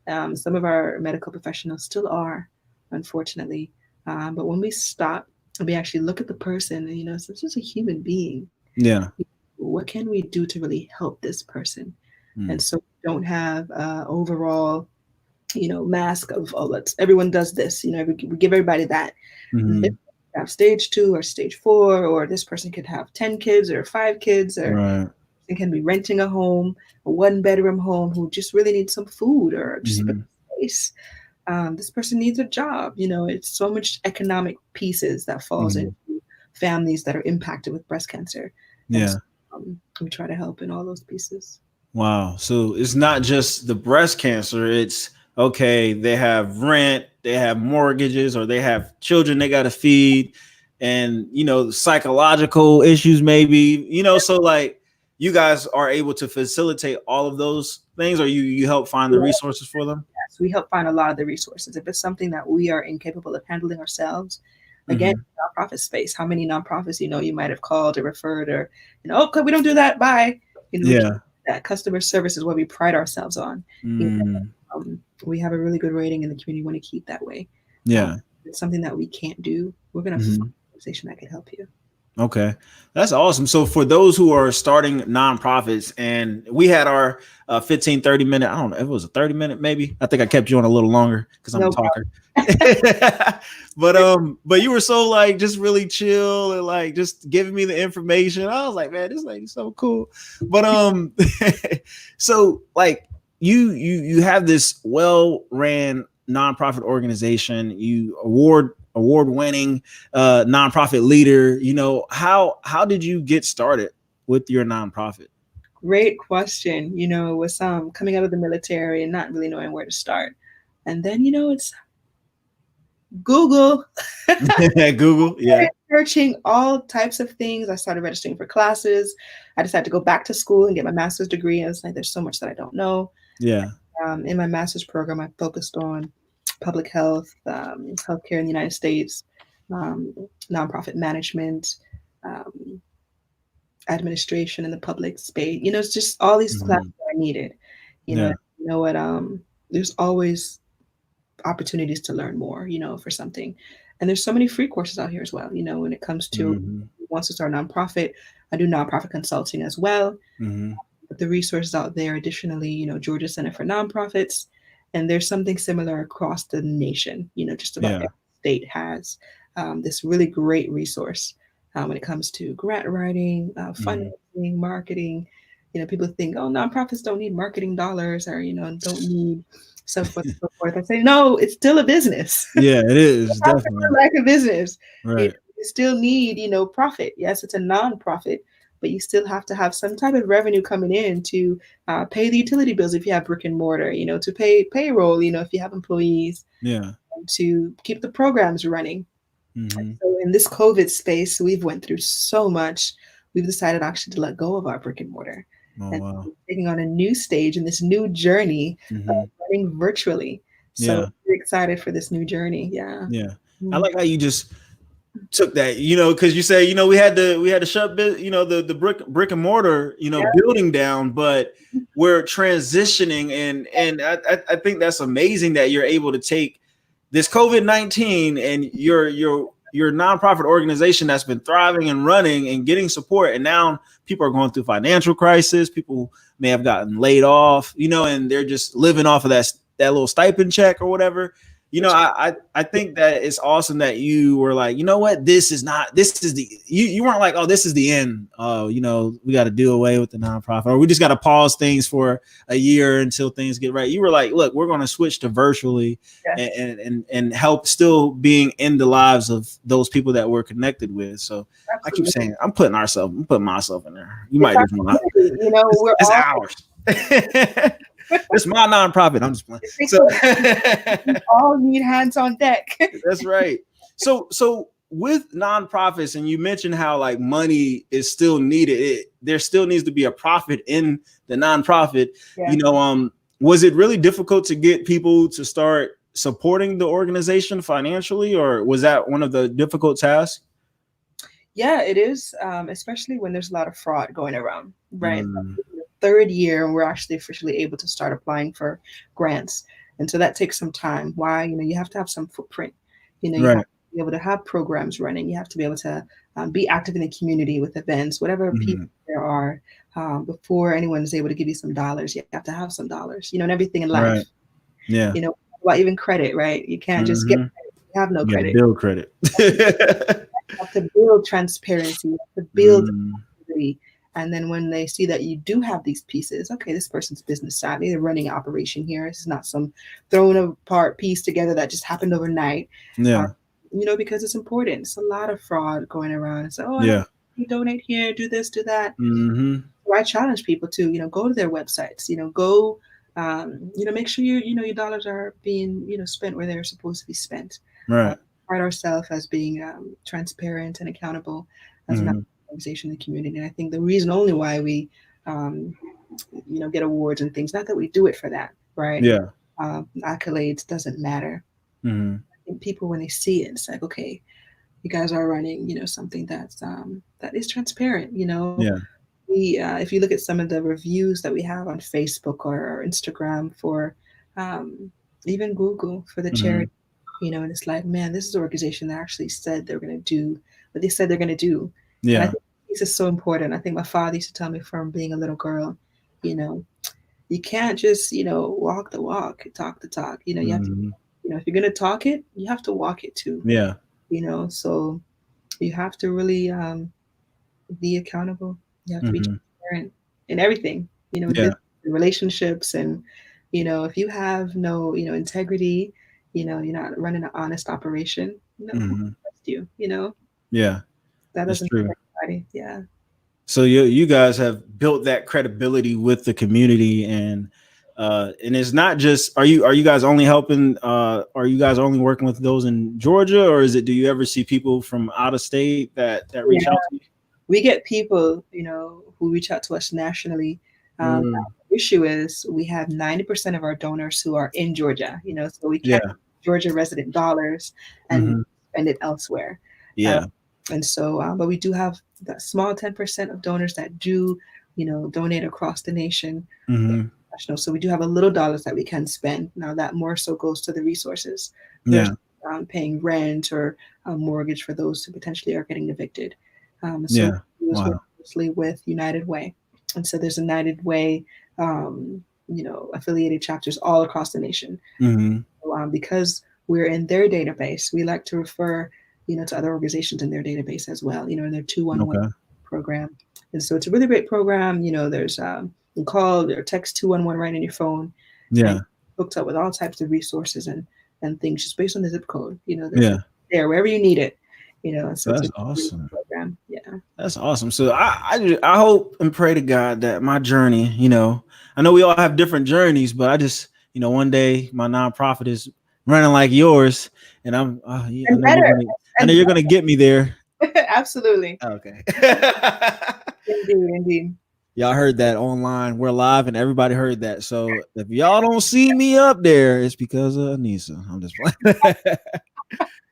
that. Some of our medical professionals still are, unfortunately. But when we stop and we actually look at the person, it's just a human being. Yeah. What can we do to really help this person? And so we don't have overall, mask of, everyone does this, we give everybody that. Have stage 2 or stage 4, or this person could have 10 kids or 5 kids, or can be renting a home, a 1-bedroom home, who just really needs some food or just a space. This person needs a job. It's so much economic pieces that falls into families that are impacted with breast cancer. Yeah. So, we try to help in all those pieces. Wow. So it's not just the breast cancer. It's okay, they have rent, they have mortgages, or they have children they got to feed, and, psychological issues maybe, so like you guys are able to facilitate all of those things, or you help find the resources for them? Yes, we help find a lot of the resources. If it's something that we are incapable of handling ourselves, again, nonprofit space, how many nonprofits, you might have called or referred, or, okay, we don't do that, bye. That customer service is what we pride ourselves on. We have a really good rating in the community. We want to keep that way. If it's something that we can't do, we're going to find an organization that can help you. Okay, that's awesome. So for those who are starting nonprofits, and we had our 15, 30 minute, I don't know if it was a 30 minute, maybe. I think I kept you on a little longer because I'm a talker. But you were so like just really chill and like just giving me the information. I was like, man, this lady's so cool. But so like you have this well-ran nonprofit organization, you award-winning nonprofit leader. How did you get started with your nonprofit? Great question. It was coming out of the military and not really knowing where to start. And then, it's Google. Google, yeah. Searching all types of things. I started registering for classes. I decided to go back to school and get my master's degree. I was like, there's so much that I don't know. Yeah. In my master's program, I focused on public health, healthcare in the United States, nonprofit management, administration in the public space. It's just all these classes that I needed. There's always opportunities to learn more, for something. And there's so many free courses out here as well. When it comes to who wants to start a nonprofit, I do nonprofit consulting as well. But the resources out there, additionally, Georgia Center for Nonprofits, and there's something similar across the nation. Just about every state has this really great resource when it comes to grant writing, fundraising, marketing. People think, oh, nonprofits don't need marketing dollars, or don't need so forth and so forth. I say, no, it's still a business. Yeah, it is definitely like a business. Right. You still need, profit. Yes, it's a nonprofit, but you still have to have some type of revenue coming in to pay the utility bills if you have brick and mortar, to pay payroll, if you have employees, to keep the programs running. So in this COVID space, we've went through so much. We've decided actually to let go of our brick and mortar. And taking on a new stage in this new journey of running virtually. So we're excited for this new journey. Yeah. I like how you just took that, because you say, we had to shut the brick and mortar, building down, but we're transitioning, and I think that's amazing that you're able to take this COVID-19 and your nonprofit organization that's been thriving and running and getting support, and now people are going through financial crisis. People may have gotten laid off, and they're just living off of that little stipend check or whatever. I think that it's awesome that you were like, you weren't like, oh, this is the end. Oh, we got to do away with the nonprofit, or we just got to pause things for a year until things get right. You were like, look, we're going to switch to virtually and help still being in the lives of those people that we're connected with. So absolutely. I keep saying, I'm putting myself in there. You might just want to, we're it's ours. It's my nonprofit. I'm just playing. So we all need hands on deck. that's right. So with nonprofits, and you mentioned how like money is still needed. There still needs to be a profit in the nonprofit. Yeah. You know, was it really difficult to get people to start supporting the organization financially, or was that one of the difficult tasks? Yeah, it is, especially when there's a lot of fraud going around, right? Mm, The third year, and we're actually officially able to start applying for grants. And so that takes some time. Why? You have to have some footprint. You have right. to be able to have programs running. You have to be able to be active in the community with events, whatever people Mhm. there are. Before anyone is able to give you some dollars, you have to have some dollars, and everything in life. Right. Yeah. Well, even credit, right? You can't just get Hmm. credit. You have no You got to credit. build credit. You have to build transparency. You have to build Mm, accountability. And then when they see that you do have these pieces, okay, this person's business savvy. They're running an operation here. This is not some thrown apart piece together that just happened overnight. Uh, yeah. because it's important. It's a lot of fraud going around. It's like, oh, I Yeah. have you donate here, do this, do that. Hmm. So I challenge people to, go to their websites, go, make sure your dollars are being, spent where they're supposed to be spent. Uh, Right. Pride ourselves as being transparent and accountable as an Hmm. organization in the community. And I think the reason only why we, um, get awards and things, not that we do it for that, right? Yeah. Accolades doesn't matter. Hmm. I think people, when they see it, it's like, okay, you guys are running, something that is transparent. Yeah. We, if you look at some of the reviews that we have on Facebook or Instagram for um, even Google for the Hmm. charity, and it's like, man, this is an organization that actually said they're going to do what they said they're going to do. And I Yeah. think this is so important. I think my father used to tell me from being a little girl, you know, you can't just, walk the walk, talk the talk. You have to, Hmm. if you're going to talk it, you have to walk it too, Yeah. so you have to really be accountable. You have to be Hmm. transparent in everything, in Yeah. business, in relationships, and if you have no, integrity, you're not running an honest operation. Who Hmm. trusts you? Yeah. That That's doesn't true. trust anybody. Yeah. So you guys have built that credibility with the community, and it's not just, are you guys only helping, are you guys only working with those in Georgia, or do you ever see people from out of state that reach Yeah. out to you? We get people, who reach out to us nationally. Mm, The issue is we have 90% of our donors who are in Georgia, so we can't yeah. Georgia resident dollars and Hmm. spend it elsewhere. Uh, Yeah. and so, but we do have that small 10% of donors that do, donate across the nation. Hmm. So we do have a little dollars that we can spend. Now that more so goes to the resources versus Yeah. paying rent or a mortgage for those who potentially are getting evicted. So Yeah. we work Wow. closely with United Way, and so there's a United Way, affiliated chapters all across the nation. Hmm. So, because we're in their database, we like to refer, to other organizations in their database as well. In their 211 Okay. program, and so it's a really great program. There's you can call or text 211 right in your phone, and Yeah. hooked up with all types of resources and things just based on the zip code. There's Yeah. there wherever you need it. So it's a That's great awesome. program. Yeah. That's awesome. So I hope and pray to God that my journey, I know we all have different journeys, but I just, one day my nonprofit is running like yours, and I And know better and you're gonna get me there. absolutely. Okay. Indeed, indeed. Y'all heard that online. We're live, and everybody heard that. So if y'all don't see me up there, it's because of Anisa. I'm just playing.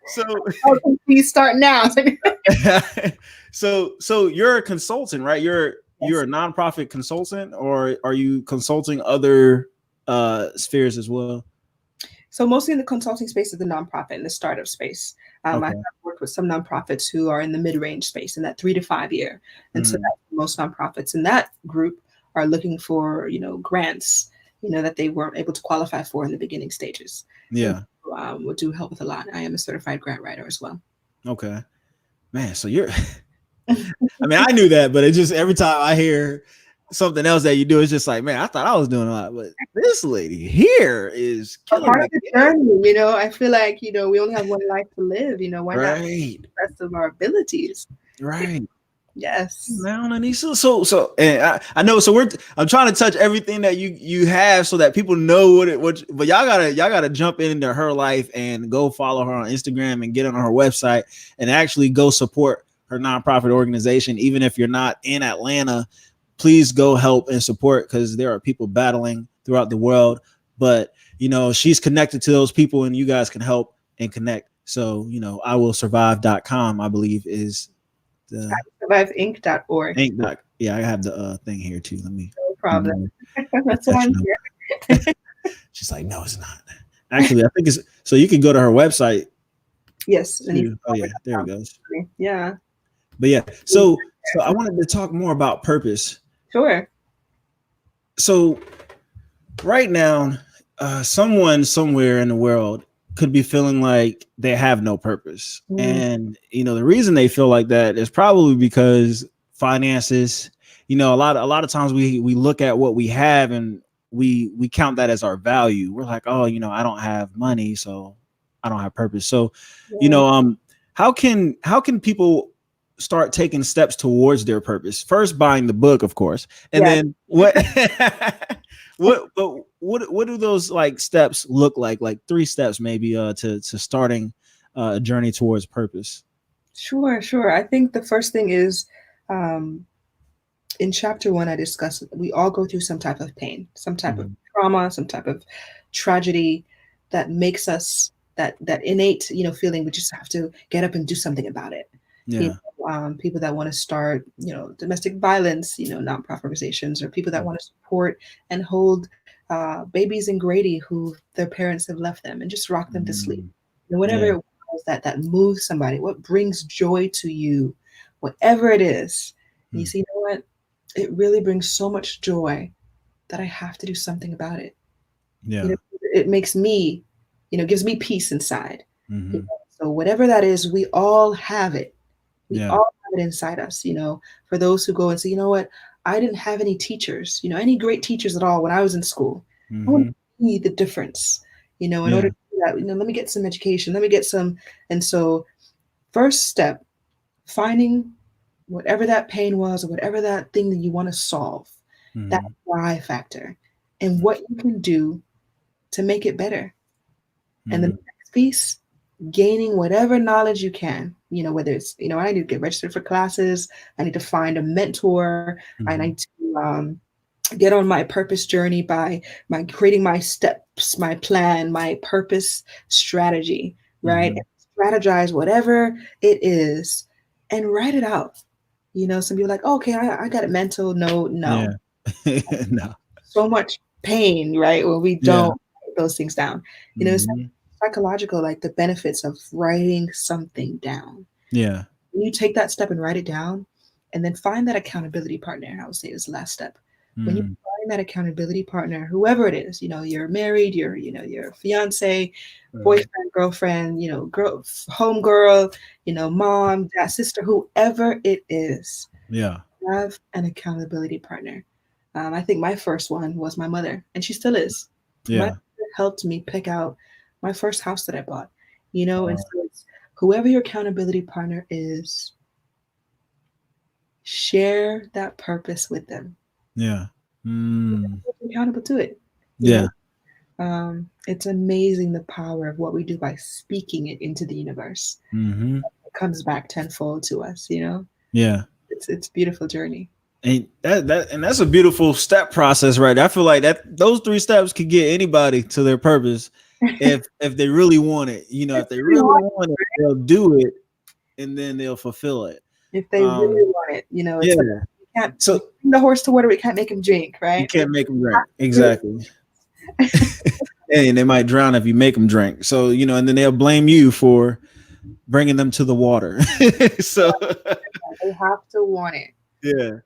So Oh, please start now. so you're a consultant, right? You're Yes. a nonprofit consultant, or are you consulting other spheres as well? So mostly in the consulting space is the nonprofit and the startup space. I have Okay. worked with some nonprofits who are in the mid-range space in that 3 to 5 year, and so Mhm. that's most nonprofits in that group are looking for grants that they weren't able to qualify for in the beginning stages. And Yeah. would do help with a lot. I am a certified grant writer as well. Okay. Man, so you're I mean, I knew that, but it just every time I hear something else that you do, it's just like, man, I thought I was doing a lot, but this lady here is A killing part of the the game. journey, I feel like we only have one life to live. Why not Right. the best of our abilities? Right. Yes. Now, Anisa. So, and I know. So I'm trying to touch everything that you have, so that people know but y'all gotta jump into her life and go follow her on Instagram and get on her website and actually go support her nonprofit organization. Even if you're not in Atlanta, please go help and support, because there are people battling throughout the world. But she's connected to those people, and you guys can help and connect. So iwillsurvive.com, I believe, is the surviveinc.org. Yeah, I have the thing here too. Let me. No problem. That's why I'm here. She's like, no, it's not. Actually, I think it's so you can go to her website. Yes. Oh yeah, there it goes. Yeah. But yeah, so I wanted to talk more about purpose. Sure. So right now, someone somewhere in the world could be feeling like they have no purpose. And the reason they feel like that is probably because finances. A lot of times we look at what we have and we count that as our value. We're like, oh, I don't have money, so I don't have purpose. So how can people start taking steps towards their purpose? First, buying the book, of course, and then what what do those like steps look like 3 steps maybe to starting a journey towards purpose? Sure. I think the first thing is, in chapter 1, I discussed we all go through some type of pain, some type of trauma, some type of tragedy that makes us that innate feeling we just have to get up and do something about it. People that want to start domestic violence nonprofit organizations, or people that want to support and hold babies in Grady who their parents have left them and just rock them to sleep. Whatever it was that moves somebody, what brings joy to you, whatever it is. And you see, what? It really brings so much joy that I have to do something about it. It makes me, gives me peace inside. So whatever that is, we all have it. We all have it inside us. For those who go and say, what, I didn't have any teachers, any great teachers at all when I was in school. I want to see the difference, in order to do that, let me get some education, let me get some. And so first step, finding whatever that pain was or whatever that thing that you want to solve, that why factor, and what you can do to make it better. And the next piece, gaining whatever knowledge you can, whether it's, I need to get registered for classes, I need to find a mentor, I need to get on my purpose journey by creating my steps, my plan, my purpose strategy, right? And strategize whatever it is and write it out. Some people are like, oh, okay, I got it mental. No. No. So much pain, right? When we don't write those things down. It's psychological, like the benefits of writing something down. Yeah. When you take that step and write it down, and then find that accountability partner, I would say is the last step. When you find that accountability partner, whoever it is, you're married, your fiance, boyfriend, girlfriend, home girl, mom, dad, sister, whoever it is. Have an accountability partner. I think my first one was my mother, and she still is. My mother helped me pick out my first house that I bought, and so it's whoever your accountability partner is, share that purpose with them. Accountable to it. It's amazing the power of what we do by speaking it into the universe. It comes back tenfold to us, It's a beautiful journey. And that's a beautiful step process, right? I feel like those 3 steps could get anybody to their purpose if they really want it. If they really want it, they'll do it, and then they'll fulfill it. If they really want it, it's like, you can't bring the horse to water, we can't make him drink, right? You can't make him drink. Exactly. And they might drown if you make them drink. So, and then they'll blame you for bringing them to the water. So they have to want it. Yeah.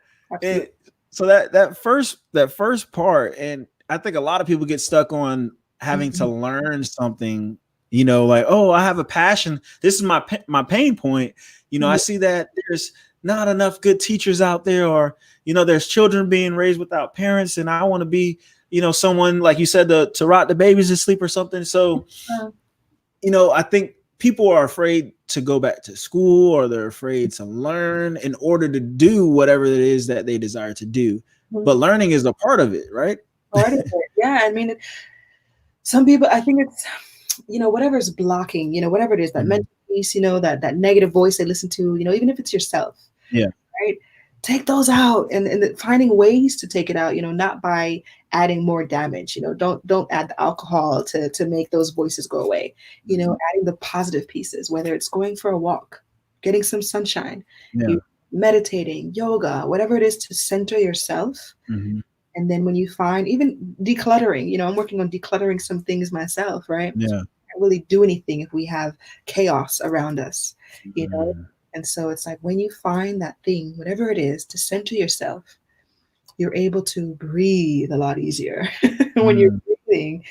And so that first part, and I think a lot of people get stuck on having to learn something, like, oh, I have a passion. This is my pain point. I see that there's not enough good teachers out there, or, there's children being raised without parents, and I want to be, someone like you said, to rock the babies to sleep or something. So, I think people are afraid to go back to school, or they're afraid to learn in order to do whatever it is that they desire to do. But learning is a part of it, right? Part of it. Yeah. I mean, some people, I think it's, whatever's blocking, whatever it is, that mental piece, that negative voice they listen to, even if it's yourself. Yeah. Right. Take those out, and finding ways to take it out, not by adding more damage. Don't add the alcohol to make those voices go away. Adding the positive pieces, whether it's going for a walk, getting some sunshine, meditating, yoga, whatever it is, to center yourself. And then when you find, even decluttering, I'm working on decluttering some things myself, right? Yeah. Can't really do anything if we have chaos around us, And so it's like, when you find that thing, whatever it is, to center yourself, you're able to breathe a lot easier. When you're breathing,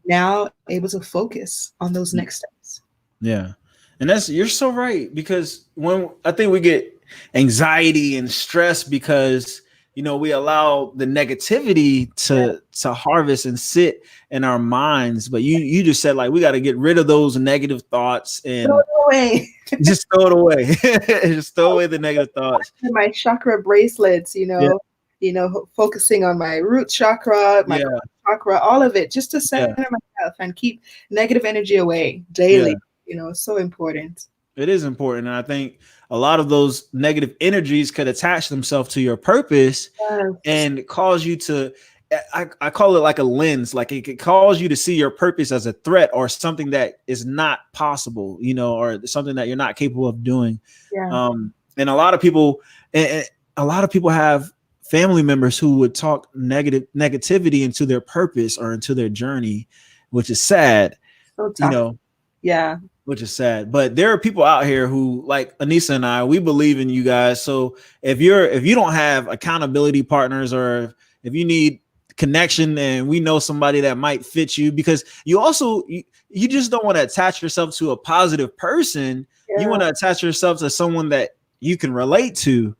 now able to focus on those next steps. Yeah. And you're so right, because when I think we get anxiety and stress because we allow the negativity to harvest and sit in our minds. But you just said, like, we got to get rid of those negative thoughts and throw it away. Just throw it away. Just throw away the negative thoughts. My chakra bracelets, focusing on my root chakra, my chakra, all of it, just to center myself and keep negative energy away daily. It's so important. It is important. And I think a lot of those negative energies could attach themselves to your purpose and cause you to, I call it like a lens. Like, it could cause you to see your purpose as a threat or something that is not possible, or something that you're not capable of doing. And a lot of people have family members who would talk negativity into their purpose or into their journey, which is sad. So tough. Which is sad. But there are people out here who, like Anisa and I, we believe in you guys. So if you don't have accountability partners, or if you need connection and we know somebody that might fit you, because you just don't want to attach yourself to a positive person. You want to attach yourself to someone that you can relate to,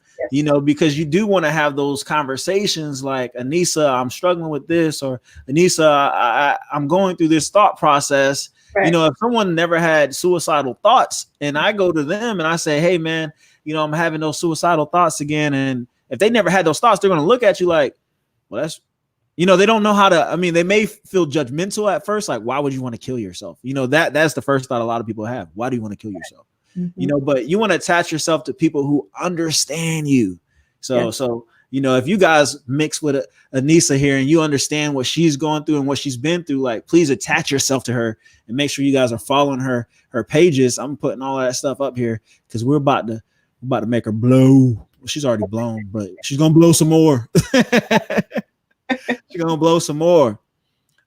because you do want to have those conversations like, Anisa, I'm struggling with this, or Anisa, I'm going through this thought process. Right. If someone never had suicidal thoughts and I go to them and I say, hey man, I'm having those suicidal thoughts again. And if they never had those thoughts, they're going to look at you like, well, that's, they don't know how to, they may feel judgmental at first. Like, why would you want to kill yourself? That's the first thought a lot of people have. Why do you want to kill yourself? But you want to attach yourself to people who understand you. So, if you guys mix with Anisa here and you understand what she's going through and what she's been through, like, please attach yourself to her and make sure you guys are following her pages. I'm putting all that stuff up here because we're about to make her blow. Well, she's already blown, but she's going to blow some more. She's going to blow some more.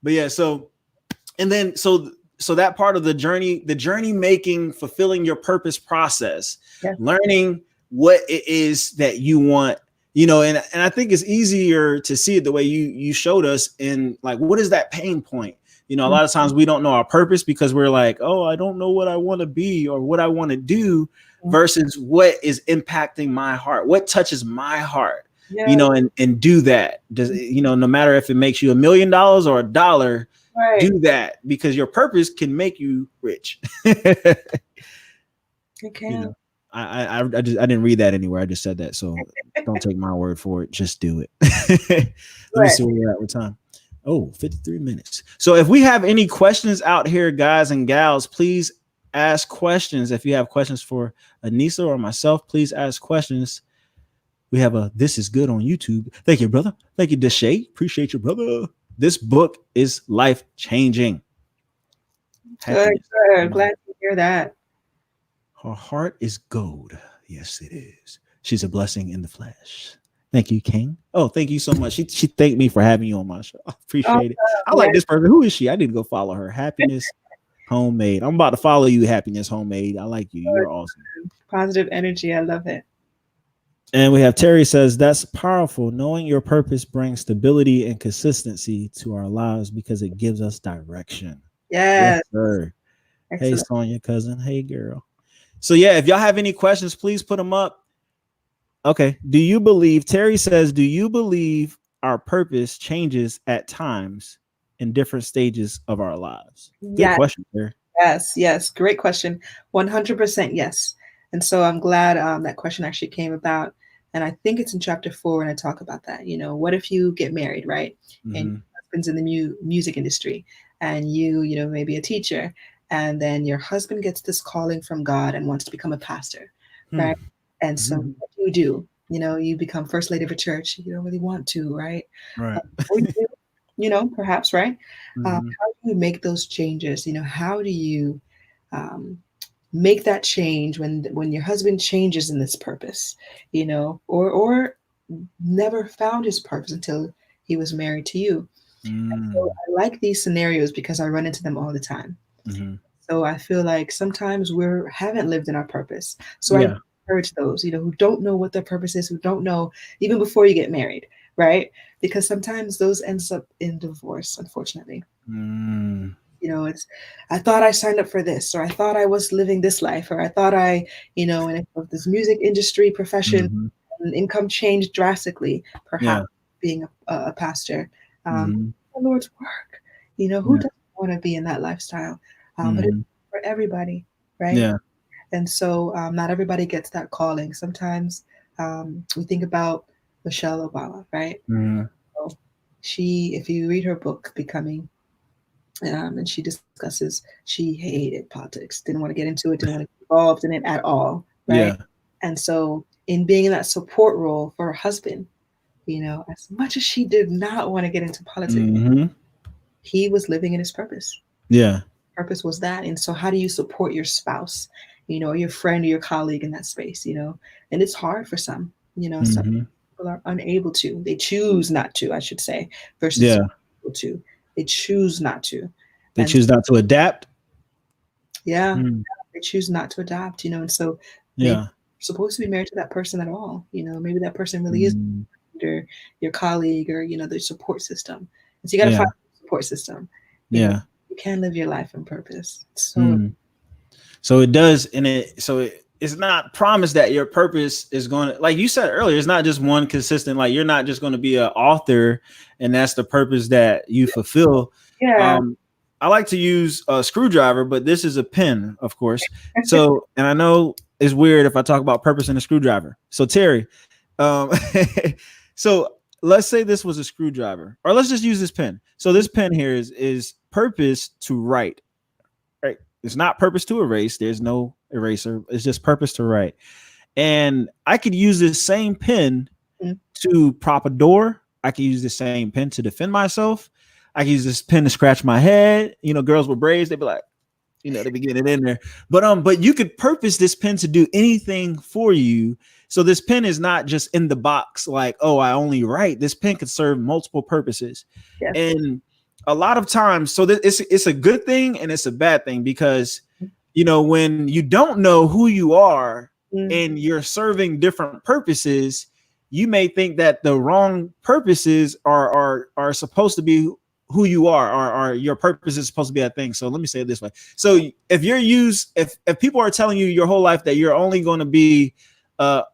But yeah, so that part of the journey making, fulfilling your purpose process, learning what it is that you want, and I think it's easier to see it the way you showed us in, like, what is that pain point? A lot of times we don't know our purpose because we're like, oh, I don't know what I want to be or what I want to do, versus what is impacting my heart, what touches my heart, and do that. Does, no matter if it makes you $1 million or $1, do that, because your purpose can make you rich. Okay. I didn't read that anywhere. I just said that. So don't take my word for it. Just do it. Let me see where we're at with time. Oh, 53 minutes. So if we have any questions out here, guys and gals, please ask questions. If you have questions for Anisa or myself, please ask questions. We have This Is Good on YouTube. Thank you, brother. Thank you, Deshay. Appreciate you, brother. This book is life-changing. Good. Glad to hear that. Her heart is gold. Yes, it is. She's a blessing in the flesh. Thank you, King. Oh, thank you so much. She thanked me for having you on my show. I appreciate it. I like this person. Who is she? I need to go follow her. Happiness Homemade. I'm about to follow you, Happiness Homemade. I like you. You're awesome. Positive energy. I love it. And we have Terry says, that's powerful. Knowing your purpose brings stability and consistency to our lives because it gives us direction. Yes sir. Hey, Sonia, cousin. Hey, girl. So yeah, if y'all have any questions, please put them up. Okay. Terry says, do you believe our purpose changes at times in different stages of our lives? Good question, Terry. Yes. Great question. 100% yes. And so I'm glad that question actually came about. And I think it's in chapter 4 when I talk about that. What if you get married, right? And Mm-hmm. your husband's in the music industry, and maybe a teacher, and then your husband gets this calling from God and wants to become a pastor, right? And so Mm-hmm. what do? You become first lady of a church. You don't really want to, right? Right. Or you do, perhaps, right? How Mm-hmm. do you make those changes? How do you um, make that change when your husband changes in this purpose, or never found his purpose until he was married to you? And so Mm-hmm. I like these scenarios because I run into them all the time. Mm-hmm. So I feel like sometimes we haven't lived in our purpose. So I Yeah. encourage those, who don't know what their purpose is, who don't know even before you get married, right? Because sometimes those ends up in divorce, unfortunately. Mm-hmm. It's, I thought I signed up for this, or I thought I was living this life, or I thought and if this music industry profession Mm-hmm. and income changed drastically, Yeah. perhaps being a pastor, Mm-hmm. the Lord's work. Who Yeah. doesn't want to be in that lifestyle? But it's Mm-hmm. for everybody, right? Yeah. And so not everybody gets that calling. Sometimes we think about Michelle Obama, right? Mm-hmm. So if you read her book, Becoming, and she discusses she hated politics, didn't want to get into it, didn't want to get involved in it at all, right? Yeah. And so, in being in that support role for her husband, as much as she did not want to get into politics, Mm-hmm. he was living in his purpose. Yeah. Purpose was that. And so, how do you support your spouse, or your friend or your colleague in that space, And it's hard for some, some Mm-hmm. people are unable to. They choose not to, I should say, versus Yeah. able to. They choose not to. They And choose not to adapt. yeah, Mm. they choose not to adopt, and so maybe Yeah. you're supposed to be married to that person at all. Maybe that person really is Mm. your colleague or, their support system. And so you got to Yeah. find a support system. Yeah. You can live your life in purpose. So Mm. So it does, and it's not promised that your purpose is going to, like you said earlier, it's not just one consistent, like you're not just going to be an author and that's the purpose that you fulfill. yeah, I like to use a screwdriver, but this is a pen, of course. So, and I know it's weird if I talk about purpose in a screwdriver. So Terry, um, so let's say this was a screwdriver, or let's just use this pen. So this pen here is purpose to write. Right. It's not purpose to erase. There's no eraser. It's just purpose to write. And I could use this same pen mm, to prop a door. I could use the same pen to defend myself. I could use this pen to scratch my head. Girls with braids, they'd be like, they be getting it in there. But you could purpose this pen to do anything for you. So this pen is not just in the box like, oh, I only write. This pen could serve multiple purposes. yes, And a lot of times, so it's a good thing and it's a bad thing because when you don't know who you are mm, and you're serving different purposes, you may think that the wrong purposes are supposed to be who you are, or your purpose is supposed to be that thing. So let me say it this way. So if people are telling you your whole life that you're only going to be a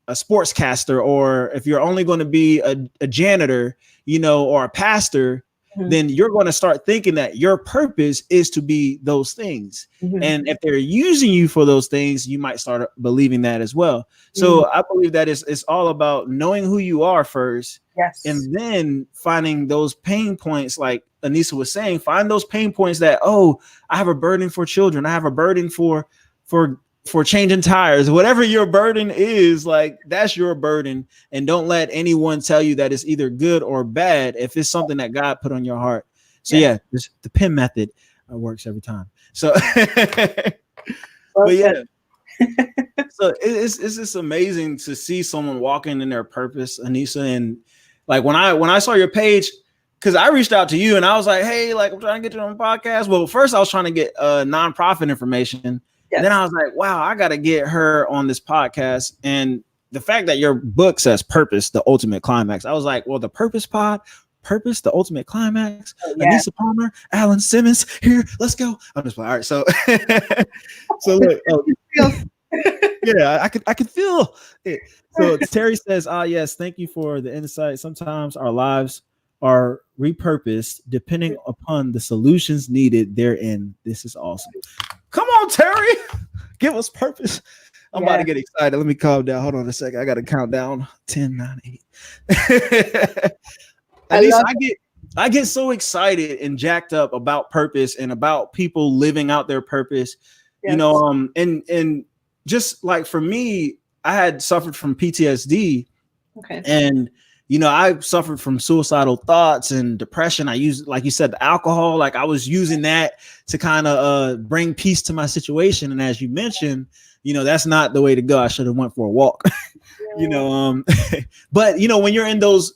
sportscaster, or if you're only going to be a janitor, or a pastor, mm, then you're going to start thinking that your purpose is to be those things. mm, And if they're using you for those things, you might start believing that as well. mm, So I believe that it's all about knowing who you are first, yes, and then finding those pain points, like Anisa was saying, find those pain points that, oh, I have a burden for children. I have a burden for changing tires, whatever your burden is, like that's your burden. And don't let anyone tell you that it's either good or bad if it's something that God put on your heart. So yes. yeah, the PIM method works every time. So, Well but yeah, said. so it's just amazing to see someone walking in their purpose, Anisa. And like when I saw your page, because I reached out to you and I was like, hey, like I'm trying to get you on the podcast. Well, first I was trying to get nonprofit information. Yes. Then I was like, wow, I got to get her on this podcast. And the fact that your book says purpose, the ultimate climax, I was like, well, the purpose pod, purpose, the ultimate climax, Oh, yeah. Anisa Palmer, Alan Simmons here. Let's go. I'm just like, all right. So, so look, yeah, I could feel it. So Terry says, yes, thank you for the insight. Sometimes our lives are repurposed depending upon the solutions needed therein. This is awesome. Come on, Terry. Give us purpose. I'm about to get excited. Let me calm down. Hold on a second. I got to count down 10, 9, 8. Anisa, I get so excited and jacked up about purpose and about people living out their purpose. Yes. You know, and just like for me, I had suffered from PTSD. Okay. And you know, I suffered from suicidal thoughts and depression. I used, like you said, the alcohol. Like I was using that to kind of bring peace to my situation. And as you mentioned, you know, that's not the way to go. I should have went for a walk. You know, but you know, when you're in those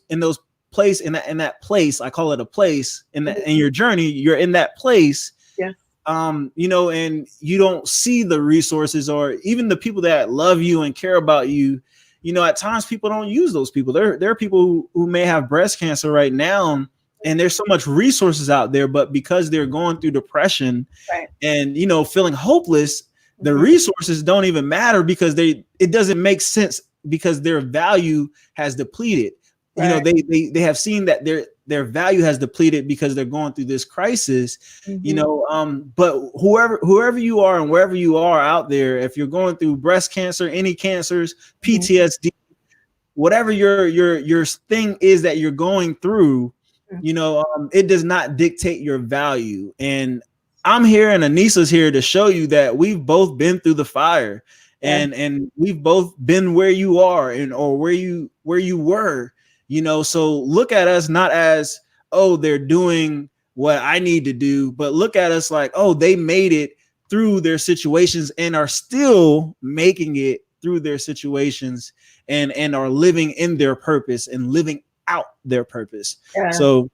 place in that place, I call it a place in your journey, you're in that place. Yeah. You know, and you don't see the resources or even the people that love you and care about you. You know, at times people don't use those people. There are people who may have breast cancer right now, and there's so much resources out there, but because they're going through depression and, you know, feeling hopeless, the resources don't even matter because it doesn't make sense because their value has depleted. You know, they have seen that their value has depleted because they're going through this crisis, you know, but whoever you are and wherever you are out there, if you're going through breast cancer, any cancers, PTSD, whatever your thing is that you're going through, you know, it does not dictate your value. And I'm here and Anisa's here to show you that we've both been through the fire and we've both been where you are or where you were. You know, so look at us not as, oh, they're doing what I need to do, but look at us like, oh, they made it through their situations and are still making it through their situations and are living in their purpose and living out their purpose. Yeah. So,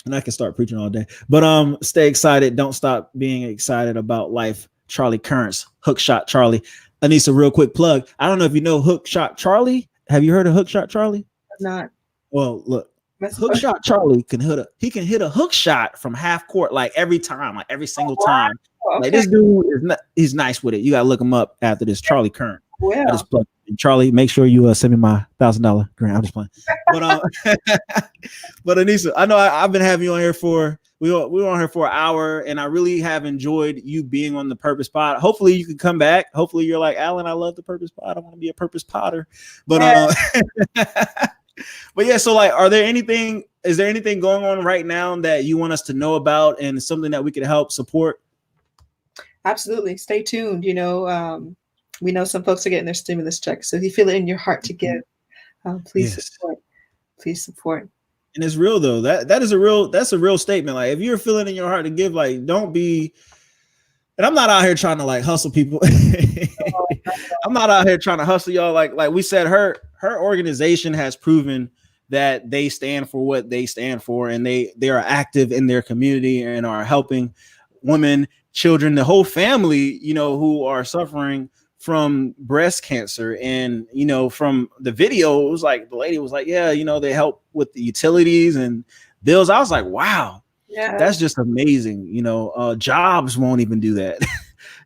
and I can start preaching all day, but stay excited. Don't stop being excited about life. Charlie Currents, Hookshot Charlie. Anisa, real quick plug. I don't know if you know Hookshot Charlie. Have you heard of Hookshot Charlie? Not. Well, look, Hookshot Charlie can hit a hook shot from half court like every time, like every single time. Okay. Like this dude he's nice with it. You gotta look him up after this. Charlie Current. Yeah. I just plugged in. Charlie, make sure you send me my $1,000 grant. I'm just playing. But but Anisa, I know I've been having you on here we were on here for an hour, and I really have enjoyed you being on the Purpose Pod. Hopefully you can come back. Hopefully you're like, Alan, I love the Purpose Pod. I want to be a Purpose Podder. But but yeah, so like, is there anything going on right now that you want us to know about and something that we could help support? Absolutely. Stay tuned. You know, we know some folks are getting their stimulus checks. So if you feel it in your heart to give, please support. Please support. And it's real though. That's a real statement. Like if you're feeling in your heart to give, like don't be. And I'm not out here trying to like hustle people. I'm not out here trying to hustle y'all. Like we said, her organization has proven that they stand for what they stand for, and they are active in their community and are helping women, children, the whole family, you know, who are suffering from breast cancer. And, you know, from the video, it was like the lady was like, yeah, you know, they help with the utilities and bills. I was like, wow. Yeah, that's just amazing. You know, jobs won't even do that.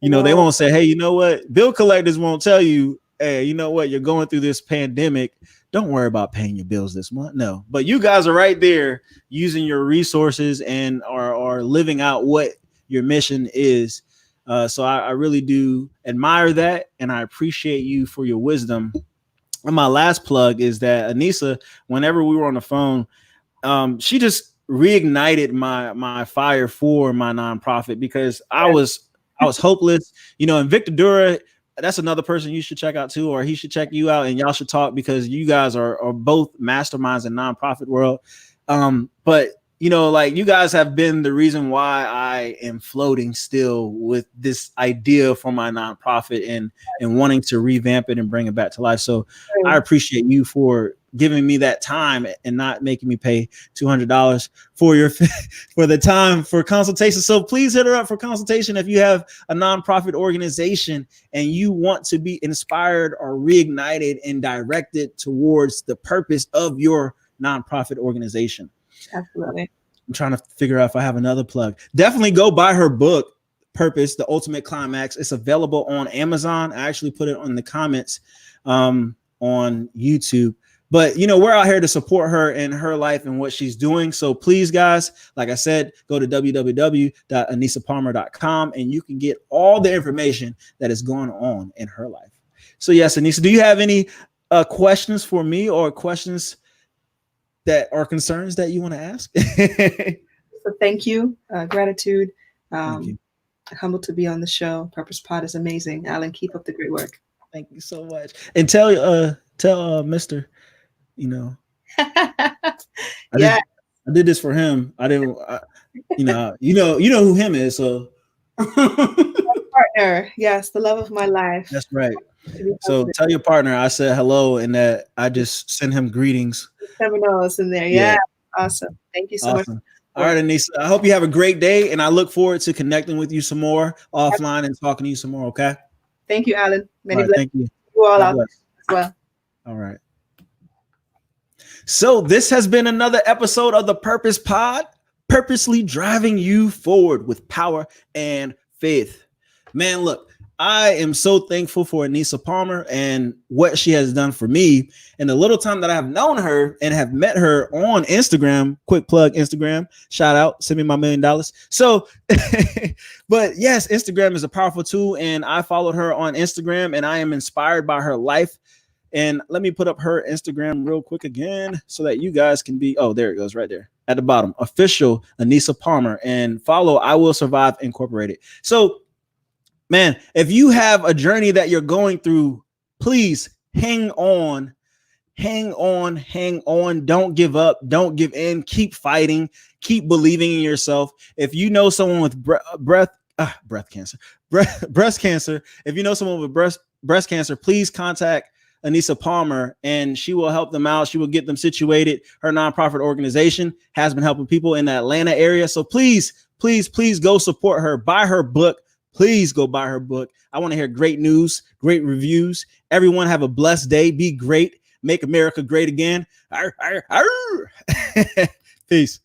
You know, they won't say, hey, you know what? Bill collectors won't tell you, hey, you know what? You're going through this pandemic. Don't worry about paying your bills this month. No, but you guys are right there using your resources and are living out what your mission is. So I really do admire that. And I appreciate you for your wisdom. And my last plug is that Anisa, whenever we were on the phone, she just reignited my fire for my nonprofit because I was hopeless, you know. And Victor Dura, that's another person you should check out too, or he should check you out, and y'all should talk because you guys are both masterminds in nonprofit world. But you know, like you guys have been the reason why I am floating still with this idea for my nonprofit and wanting to revamp it and bring it back to life. So I appreciate you for giving me that time and not making me pay $200 for the time for consultation. So please hit her up for consultation if you have a nonprofit organization and you want to be inspired or reignited and directed towards the purpose of your nonprofit organization. Absolutely. I'm trying to figure out if I have another plug. Definitely go buy her book, Purpose, The Ultimate Climax. It's available on Amazon. I actually put it on the comments on YouTube. But we're out here to support her in her life and what she's doing. So please, guys, like I said, go to www.anisapalmer.com and you can get all the information that is going on in her life. So yes, Anisa, do you have any questions for me or questions that are concerns that you want to ask? So thank you. Gratitude. Thank you. Humbled to be on the show. Purpose Pod is amazing. Alan, keep up the great work. Thank you so much. And tell Mr. Yeah. I did this for him. I didn't. You know who him is. So partner. Yes, the love of my life. That's right. So tell your partner I said hello and that I just send him greetings. Seminoles in there. Yeah. Awesome. Thank you so much. All right, Anisa. I hope you have a great day, and I look forward to connecting with you some more offline and talking to you some more. Okay. Thank you, Alan. Many blessings. Thank you. You all out as well. All right. So this has been another episode of the Purpose Pod, purposely driving you forward with power and faith. Man, look, I am so thankful for Anisa Palmer and what she has done for me. And the little time that I have known her and have met her on Instagram, quick plug Instagram, shout out, send me my $1 million. So, but yes, Instagram is a powerful tool. And I followed her on Instagram and I am inspired by her life. And let me put up her Instagram real quick again so that you guys can be, oh, there it goes right there at the bottom, official Anisa Palmer, and follow I Will Survive Incorporated. So, man, if you have a journey that you're going through, please hang on. Don't give up. Don't give in. Keep fighting. Keep believing in yourself. If you know someone with breast cancer, if you know someone with breast cancer, please contact Anisa Palmer and she will help them out. She will get them situated. Her nonprofit organization has been helping people in the Atlanta area. So please go support her. Buy her book. Please go buy her book. I want to hear great news, great reviews. Everyone have a blessed day. Be great. Make America great again. Arr, arr, arr. Peace.